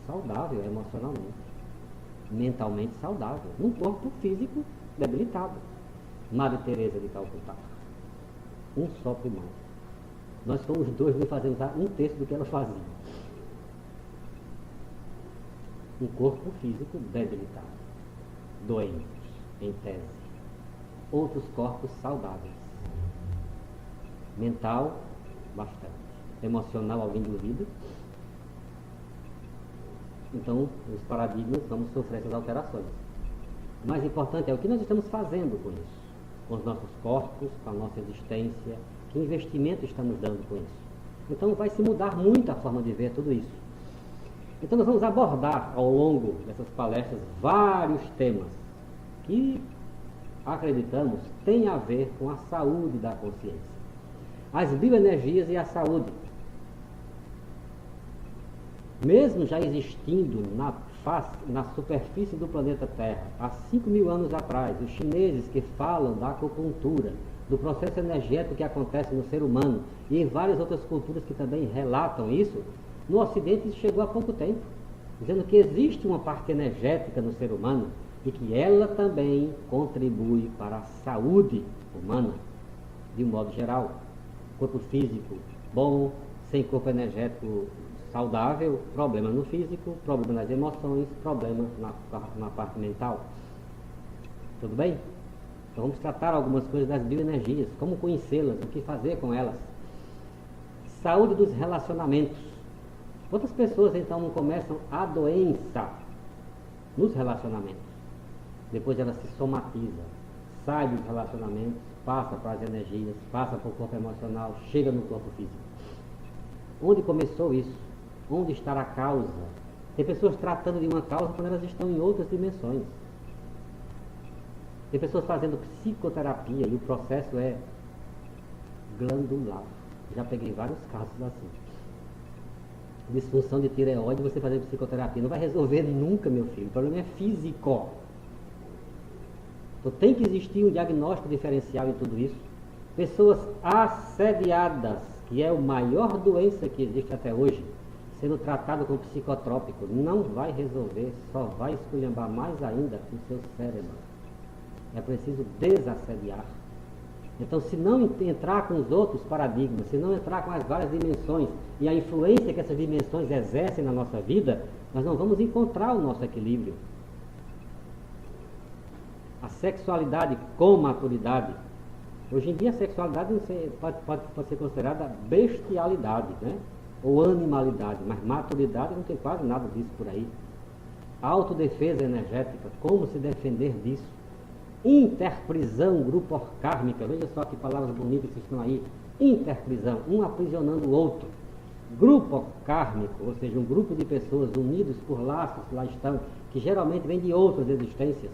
saudável emocionalmente, mentalmente saudável, num corpo físico debilitado. Madre Teresa de Calcutá, um só primão. Nós somos dois, não fazemos um terço do que ela fazia. Um corpo físico debilitado, doente, em tese. Outros corpos saudáveis. Mental, bastante. Emocional, alguém duvida? Então, os paradigmas vamos sofrer essas alterações. O mais importante é o que nós estamos fazendo com isso, com os nossos corpos, com a nossa existência, que investimento estamos dando com isso. Então, vai se mudar muito a forma de ver tudo isso. Então, nós vamos abordar ao longo dessas palestras vários temas que, acreditamos, têm a ver com a saúde da consciência. As bioenergias e a saúde. Mesmo já existindo na superfície do planeta Terra, há 5.000 anos atrás, os chineses que falam da acupuntura, do processo energético que acontece no ser humano, e em várias outras culturas que também relatam isso, no Ocidente isso chegou há pouco tempo, dizendo que existe uma parte energética no ser humano e que ela também contribui para a saúde humana, de um modo geral. Corpo físico bom, sem corpo energético saudável, problema no físico, problema nas emoções, problema na parte mental. Tudo bem? Então vamos tratar algumas coisas das bioenergias, como conhecê-las, o que fazer com elas. Saúde dos relacionamentos. Quantas pessoas então não começam a doença nos relacionamentos? Depois ela se somatiza, sai dos relacionamentos, passa para as energias, passa para o corpo emocional, chega no corpo físico. Onde começou isso? Onde está a causa? Tem pessoas tratando de uma causa quando elas estão em outras dimensões. Tem pessoas fazendo psicoterapia e o processo é glandular. Já peguei vários casos assim. Disfunção de tireoide, você fazer psicoterapia não vai resolver nunca, meu filho. O problema é físico. Então tem que existir um diagnóstico diferencial em tudo isso. Pessoas assediadas, que é a maior doença que existe até hoje, sendo tratado com psicotrópico, não vai resolver, só vai esculhambar mais ainda o seu cérebro. É preciso desassediar. Então, se não entrar com os outros paradigmas, se não entrar com as várias dimensões e a influência que essas dimensões exercem na nossa vida, nós não vamos encontrar o nosso equilíbrio. A sexualidade com maturidade. Hoje em dia a sexualidade pode ser considerada bestialidade, né? Ou animalidade, mas maturidade não tem quase nada disso por aí. Autodefesa energética, como se defender disso? Interprisão grupo-kármica, veja só que palavras bonitas que estão aí. Interprisão, um aprisionando o outro. Grupo kármico, ou seja, um grupo de pessoas unidos por laços que lá estão, que geralmente vêm de outras existências.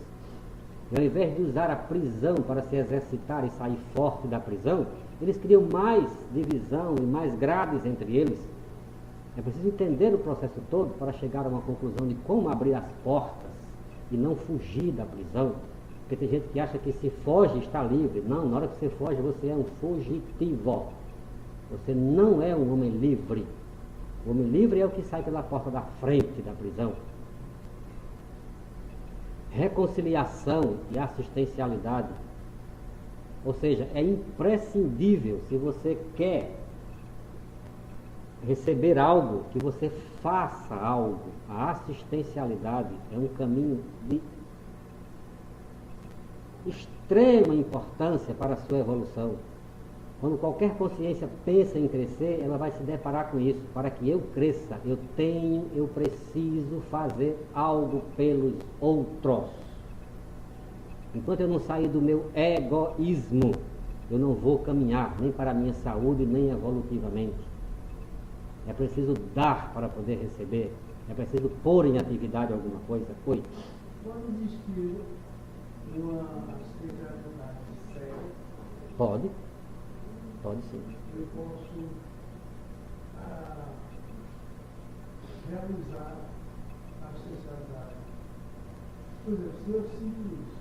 E ao invés de usar a prisão para se exercitar e sair forte da prisão, eles criam mais divisão e mais grades entre eles. É preciso entender o processo todo para chegar a uma conclusão de como abrir as portas e não fugir da prisão. Porque tem gente que acha que se foge está livre. Não, na hora que você foge você é um fugitivo. Você não é um homem livre. O homem livre é o que sai pela porta da frente da prisão. Reconciliação e assistencialidade. Ou seja, é imprescindível, se você quer receber algo, que você faça algo. A assistencialidade é um caminho de extrema importância para a sua evolução. Quando qualquer consciência pensa em crescer, ela vai se deparar com isso. Para que eu cresça, eu preciso fazer algo pelos outros. Enquanto eu não sair do meu egoísmo, eu não vou caminhar nem para a minha saúde, nem evolutivamente. É preciso dar para poder receber. É preciso pôr em atividade alguma coisa. Oi. Pode existir uma espiritualidade séria? Pode sim. Eu posso realizar a espiritualidade. Por exemplo, se eu sinto isso,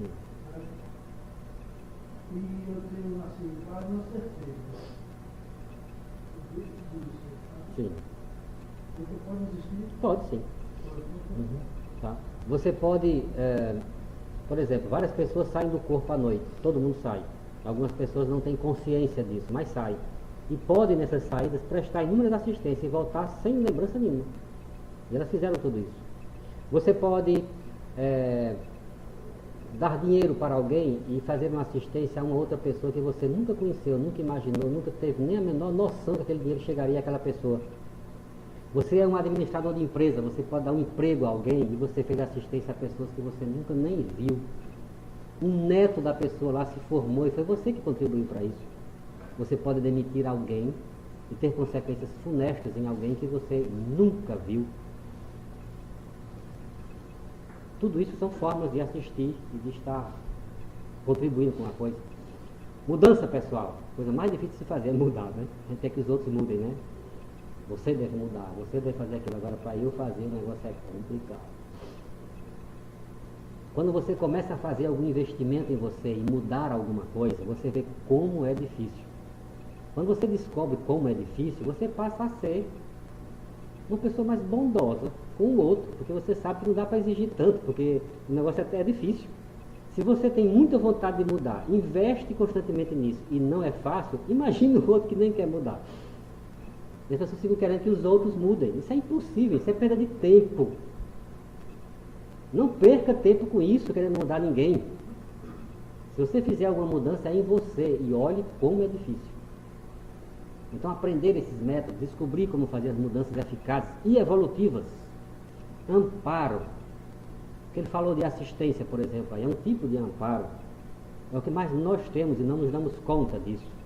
né, e eu tenho assim, quase uma certeza disso, Sim. pode existir? Pode sim. Tá. Você pode, por exemplo, várias pessoas saem do corpo à noite, todo mundo sai. Algumas pessoas não têm consciência disso, mas saem. E podem nessas saídas prestar inúmeras assistências e voltar sem lembrança nenhuma. E elas fizeram tudo isso. Você pode dar dinheiro para alguém e fazer uma assistência a uma outra pessoa que você nunca conheceu, nunca imaginou, nunca teve nem a menor noção que aquele dinheiro chegaria àquela pessoa. Você é um administrador de empresa, você pode dar um emprego a alguém e você fez assistência a pessoas que você nunca nem viu. Um neto da pessoa lá se formou e foi você que contribuiu para isso. Você pode demitir alguém e ter consequências funestas em alguém que você nunca viu. Tudo isso são formas de assistir e de estar contribuindo com uma coisa. Mudança pessoal, coisa mais difícil de se fazer é mudar, né? A gente quer que os outros mudem, né? Você deve mudar, você deve fazer aquilo. Agora, para eu fazer, o negócio é complicado. Quando você começa a fazer algum investimento em você e mudar alguma coisa, você vê como é difícil. Quando você descobre como é difícil, você passa a ser uma pessoa mais bondosa com o outro, porque você sabe que não dá para exigir tanto, porque o negócio até é difícil. Se você tem muita vontade de mudar, investe constantemente nisso e não é fácil, imagine o outro que nem quer mudar. E as pessoas ficam querendo que os outros mudem. Isso é impossível, isso é perda de tempo. Não perca tempo com isso, querendo mudar ninguém. Se você fizer alguma mudança, é em você. E olhe como é difícil. Então, aprender esses métodos, descobrir como fazer as mudanças eficazes e evolutivas. Amparo. Que ele falou de assistência, por exemplo, aí é um tipo de amparo. É o que mais nós temos e não nos damos conta disso.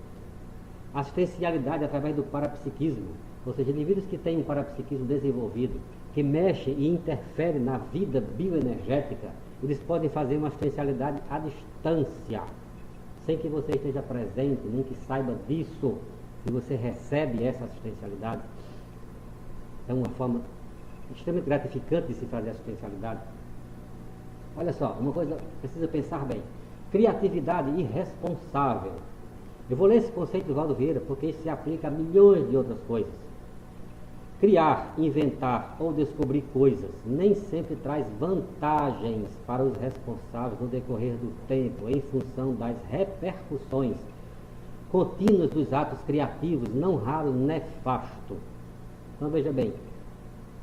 Assistencialidade através do parapsiquismo, ou seja, indivíduos que têm um parapsiquismo desenvolvido, que mexe e interfere na vida bioenergética, eles podem fazer uma assistencialidade à distância, sem que você esteja presente, nem que saiba disso, e você recebe essa assistencialidade. É uma forma extremamente gratificante de se fazer assistencialidade. Olha só, uma coisa, precisa pensar bem. Criatividade irresponsável. Eu vou ler esse conceito do Valdo Vieira, porque isso se aplica a milhões de outras coisas. Criar, inventar ou descobrir coisas nem sempre traz vantagens para os responsáveis no decorrer do tempo, em função das repercussões contínuas dos atos criativos, não raro nefasto. Então veja bem,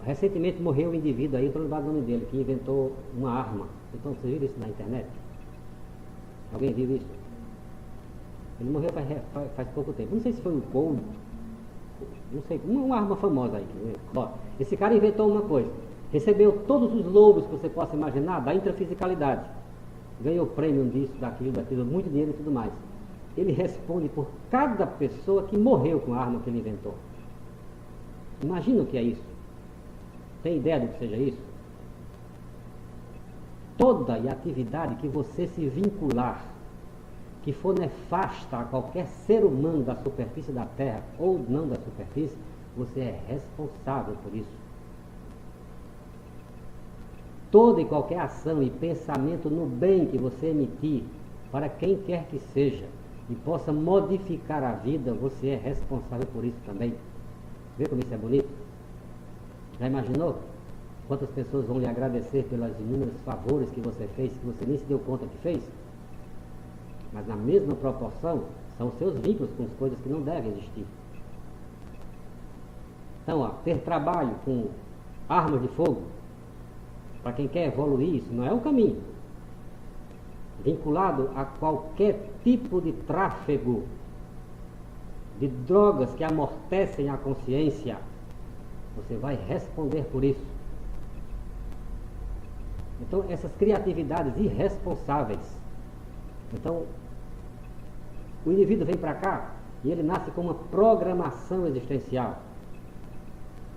recentemente morreu um indivíduo aí, eu estou lembrado o nome dele, que inventou uma arma. Então vocês viram isso na internet? Alguém viu isso? Ele morreu faz pouco tempo. Não sei se foi um Cold, não sei, uma arma famosa aí. Ó, esse cara inventou uma coisa. Recebeu todos os louros que você possa imaginar da intrafisicalidade. Ganhou prêmio disso, daquilo, muito dinheiro e tudo mais. Ele responde por cada pessoa que morreu com a arma que ele inventou. Imagina o que é isso. Tem ideia do que seja isso? Toda a atividade que você se vincular, que for nefasta a qualquer ser humano da superfície da Terra ou não da superfície, você é responsável por isso. Toda e qualquer ação e pensamento no bem que você emitir para quem quer que seja e possa modificar a vida, você é responsável por isso também. Vê como isso é bonito? Já imaginou quantas pessoas vão lhe agradecer pelas inúmeros favores que você fez, que você nem se deu conta que fez? Mas na mesma proporção, são os seus vínculos com as coisas que não devem existir. Então, ó, ter trabalho com armas de fogo, para quem quer evoluir, isso não é o caminho. Vinculado a qualquer tipo de tráfego, de drogas que amortecem a consciência, você vai responder por isso. Então, essas criatividades irresponsáveis. Então, O indivíduo vem para cá e ele nasce com uma programação existencial.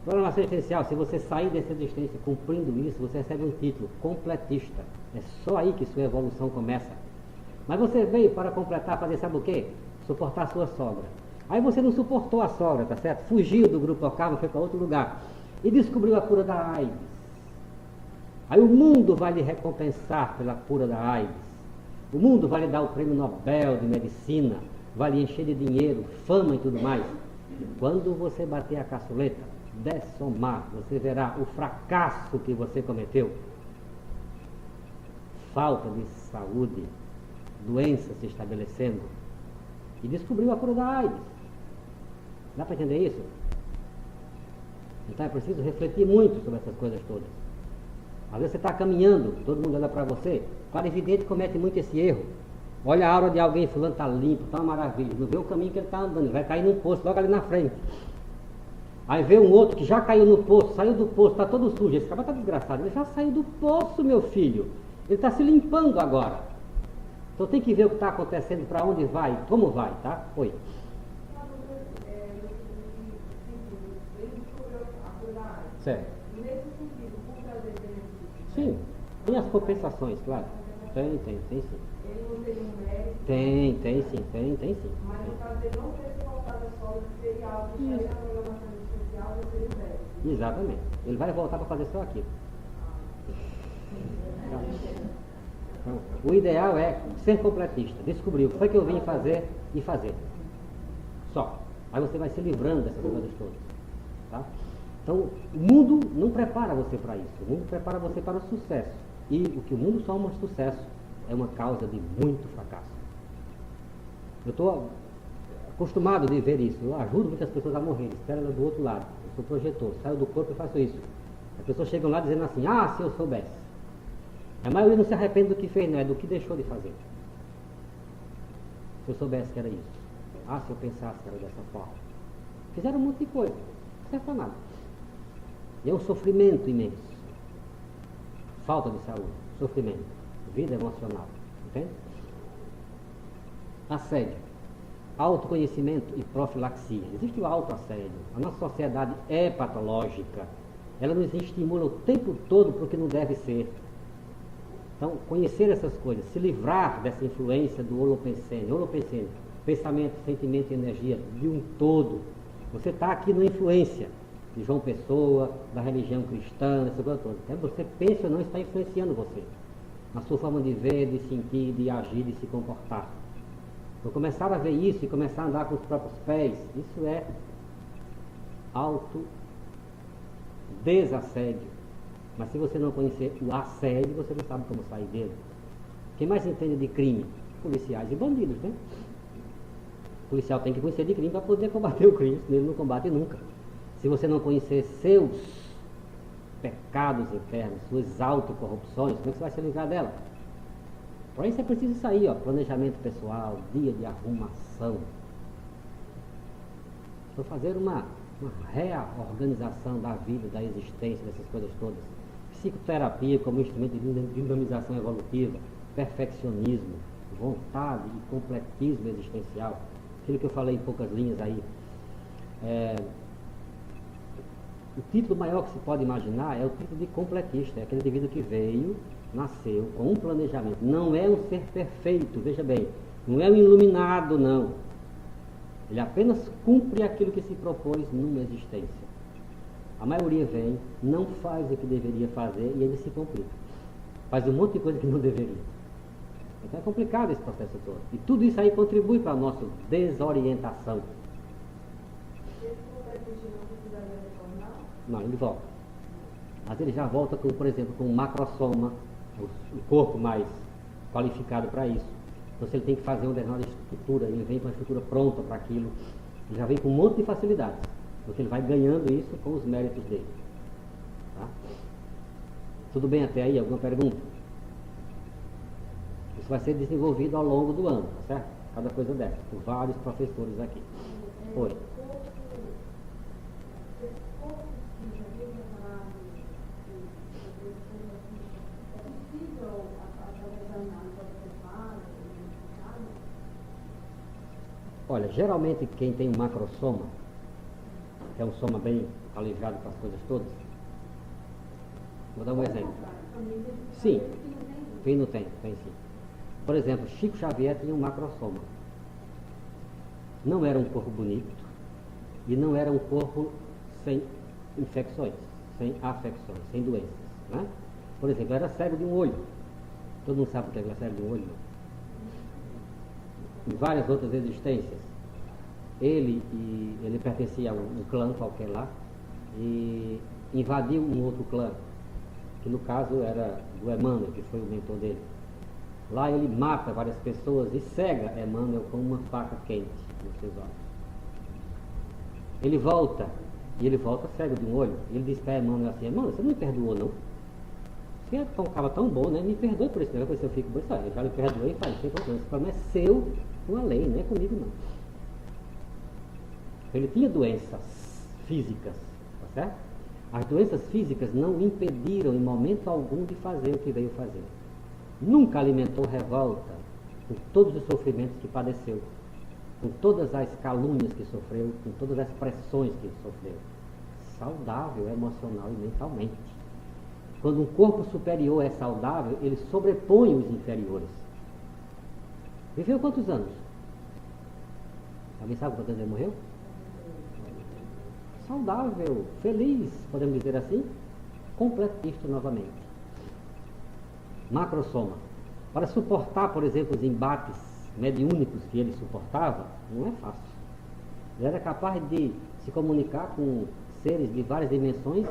Programação existencial, se você sair dessa existência cumprindo isso, você recebe um título, completista. É só aí que sua evolução começa. Mas você veio para completar, fazer sabe o quê? Suportar a sua sogra. Aí você não suportou a sogra, tá certo? Fugiu do grupo local, foi para outro lugar. E descobriu a cura da AIDS. Aí o mundo vai lhe recompensar pela cura da AIDS. O mundo vai lhe dar o prêmio Nobel de Medicina, vai lhe encher de dinheiro, fama e tudo mais. E quando você bater a caçuleta, dessomar, você verá o fracasso que você cometeu. Falta de saúde, doença se estabelecendo. E descobriu a cura da AIDS. Dá para entender isso? Então é preciso refletir muito sobre essas coisas todas. Às vezes você está caminhando, todo mundo olha para você, claro, evidente comete muito esse erro. Olha a aura de alguém, fulano está limpo, está uma maravilha, não vê o caminho que ele está andando, ele vai cair num poço logo ali na frente. Aí vê um outro que já caiu no poço, saiu do poço, está todo sujo, esse cara está desgraçado, ele já saiu do poço, meu filho, ele está se limpando agora. Então tem que ver o que está acontecendo, para onde vai, como vai, tá? Oi. Certo. Sim, tem as compensações, claro. Tem sim. Ele não teria um mérito. Tem sim. Mas no caso dele não ter se voltado a sola, seria algo que estaria na programação especial, não seria um mérito. Exatamente. Ele vai voltar para fazer só aquilo. Então, o ideal é ser completista, descobrir o que foi que eu vim fazer e fazer. Só. Aí você vai se livrando dessas coisas todas. Tá? Então, o mundo não prepara você para isso. O mundo prepara você para o sucesso. E o que o mundo só é sucesso é uma causa de muito fracasso. Eu estou acostumado de ver isso. Eu ajudo muitas pessoas a morrer. Espero ela do outro lado. Eu sou projetor. Saio do corpo e faço isso. As pessoas chegam lá dizendo assim, ah, se eu soubesse. A maioria não se arrepende do que fez, não é do que deixou de fazer. Se eu soubesse que era isso. Ah, se eu pensasse que era dessa forma. Fizeram um monte de coisa. Não serve para nada. E é um sofrimento imenso. Falta de saúde, sofrimento, vida emocional. Entende? Assédio, autoconhecimento e profilaxia. Existe o autoassédio. A nossa sociedade é patológica. Ela nos estimula o tempo todo para o que não deve ser. Então, conhecer essas coisas, se livrar dessa influência do holopensene, pensamento, sentimento e energia de um todo. Você está aqui numa influência de João Pessoa, da religião cristã, essa coisa toda. Então, você pensa ou não, está influenciando você. Na sua forma de ver, de sentir, de agir, de se comportar. Então, começar a ver isso e começar a andar com os próprios pés, isso é desassédio. Mas se você não conhecer o assédio, você não sabe como sair dele. Quem mais entende de crime? Policiais e bandidos, né? O policial tem que conhecer de crime para poder combater o crime, senão ele não combate nunca. Se você não conhecer seus pecados internos, suas autocorrupções, como é que você vai se livrar dela? Para isso é preciso sair, ó, planejamento pessoal, dia de arrumação. Vou fazer uma reorganização da vida, da existência, dessas coisas todas. Psicoterapia como instrumento de dinamização evolutiva, perfeccionismo, vontade e completismo existencial. Aquilo que eu falei em poucas linhas aí. O título maior que se pode imaginar é o título de completista. É aquele indivíduo que veio, nasceu com um planejamento. Não é um ser perfeito, veja bem. Não é um iluminado, não. Ele apenas cumpre aquilo que se propôs numa existência. A maioria vem, não faz o que deveria fazer e ele se complica. Faz um monte de coisa que não deveria. Então é complicado esse processo todo. E tudo isso aí contribui para a nossa desorientação. Não, ele volta. Mas ele já volta com, por exemplo, com um macrosoma, o corpo mais qualificado para isso. Então se ele tem que fazer uma determinada estrutura, ele vem com a estrutura pronta para aquilo. Ele já vem com um monte de facilidades, porque ele vai ganhando isso com os méritos dele. Tá? Tudo bem até aí? Alguma pergunta? Isso vai ser desenvolvido ao longo do ano, tá certo? Cada coisa dessa, por vários professores aqui. Oi. Olha, geralmente quem tem um macrosoma, que é um soma bem alijado para as coisas todas, vou dar um exemplo. Sim, quem não tem sim. Por exemplo, Chico Xavier tinha um macrosoma. Não era um corpo bonito e não era um corpo sem infecções, sem afecções, sem doenças, né? Por exemplo, era cego de um olho. Todo mundo sabe o que é cego de um olho, não? Em várias outras existências, ele pertencia a um clã qualquer lá e invadiu um outro clã, que no caso era do Emmanuel, que foi o mentor dele. Lá ele mata várias pessoas e cega Emmanuel com uma faca quente nos seus olhos. Ele volta cego de um olho, e ele diz para Emmanuel assim: Emmanuel, você não me perdoou não? Você é um cara tão bom, né? Me perdoe por isso, depois eu fico bom, eu já lhe perdoei, faz, sem problema, esse problema é seu, com a lei, não é comigo não. Ele tinha doenças físicas, tá certo? As doenças físicas não o impediram em momento algum de fazer o que veio fazer. Nunca alimentou revolta por todos os sofrimentos que padeceu, com todas as calúnias que sofreu, com todas as pressões que sofreu. Saudável emocional e mentalmente. Quando um corpo superior é saudável, ele sobrepõe os inferiores. Viveu quantos anos? Alguém sabe quantos anos ele morreu? Saudável, feliz, podemos dizer assim, completista novamente. Macrosoma. Para suportar, por exemplo, os embates mediúnicos que ele suportava, não é fácil. Ele era capaz de se comunicar com seres de várias dimensões,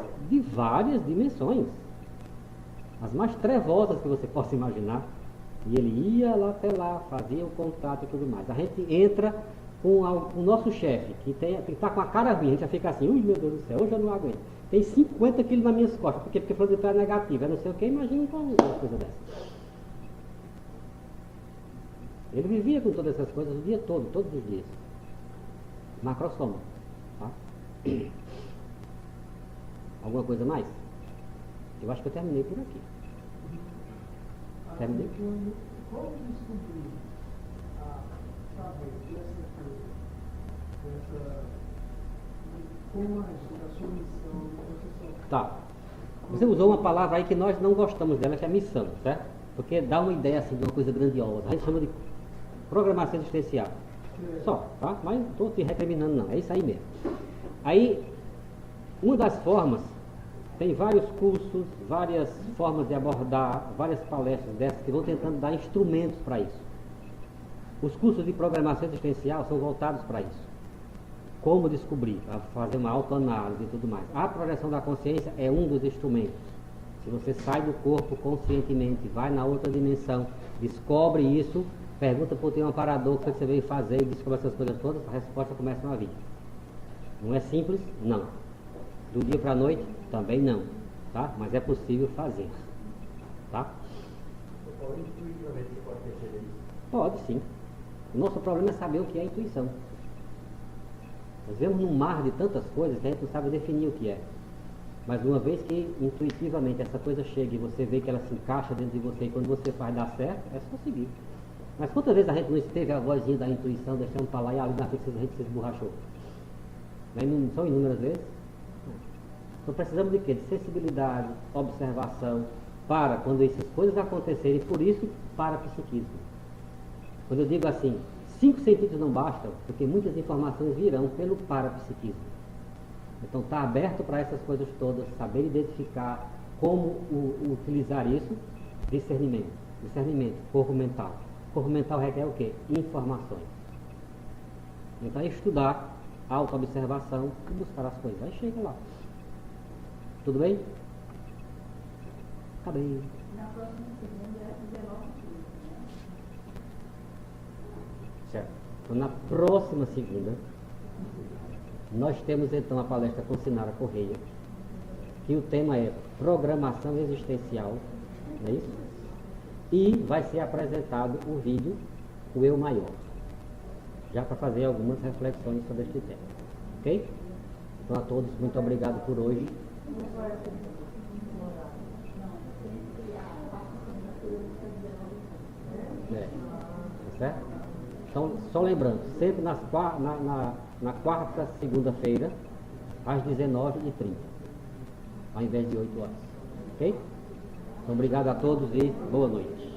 as mais trevosas que você possa imaginar. E ele ia lá até lá, fazia o contato e tudo mais. A gente entra com o nosso chefe, que está com a cara ruim, a gente já fica assim: ui, meu Deus do céu, hoje eu não aguento. Tem 50 quilos nas minhas costas, porque falou que é negativo, é não sei o que, imagina uma coisa dessa. Ele vivia com todas essas coisas o dia todo, todos os dias. Macrosoma. Tá? Alguma coisa mais? Eu acho que eu terminei por aqui. Terminei? Como descobrir saber dessa coisa, como agir, a sua missão, Tá. Você usou uma palavra aí que nós não gostamos dela, que é missão, certo? Porque dá uma ideia assim de uma coisa grandiosa. A gente chama de programação existencial. Só, tá? Mas não estou te recriminando não, é isso aí mesmo. Aí, uma das formas, tem vários cursos, várias formas de abordar, várias palestras dessas que vão tentando dar instrumentos para isso. Os cursos de programação existencial são voltados para isso. Como descobrir, para fazer uma autoanálise e tudo mais. A projeção da consciência é um dos instrumentos. Se você sai do corpo conscientemente, vai na outra dimensão, descobre isso, pergunta por ter um amparador, o que você veio fazer e descobre essas coisas todas, a resposta começa a vir. Não é simples? Não. Do dia para a noite? Também não. Tá? Mas é possível fazer. Tá? Intuitivamente você pode perceber isso? Pode sim. O nosso problema é saber o que é intuição. Nós vemos num mar de tantas coisas que a gente não sabe definir o que é. Mas uma vez que intuitivamente essa coisa chega e você vê que ela se encaixa dentro de você e quando você faz dar certo, é só seguir. Mas quantas vezes a gente não esteve a vozinha da intuição deixando para lá e ali na frente a gente se esborrachou? Não são inúmeras vezes? Então precisamos de quê? De sensibilidade, observação, para quando essas coisas acontecerem, por isso, parapsiquismo. Quando eu digo assim, 5 sentidos não bastam, porque muitas informações virão pelo parapsiquismo. Então está aberto para essas coisas todas, saber identificar como utilizar isso, discernimento. Discernimento, corpo mental. Corpo mental requer o quê? Informações. Então é estudar, auto-observação e buscar as coisas. Aí chega lá. Tudo bem? Tá bem. Na próxima segunda é 19 quilos, né? Certo. Então na próxima segunda, nós temos então a palestra com Sinara Correia, que o tema é programação existencial, não é isso? E vai ser apresentado o vídeo, o Eu Maior, já para fazer algumas reflexões sobre este tema. Ok? Então a todos, muito obrigado por hoje. Tá certo? Então, só lembrando, sempre na quarta, segunda-feira, às 19h30, ao invés de 8 horas. Ok? Então, obrigado a todos e boa noite.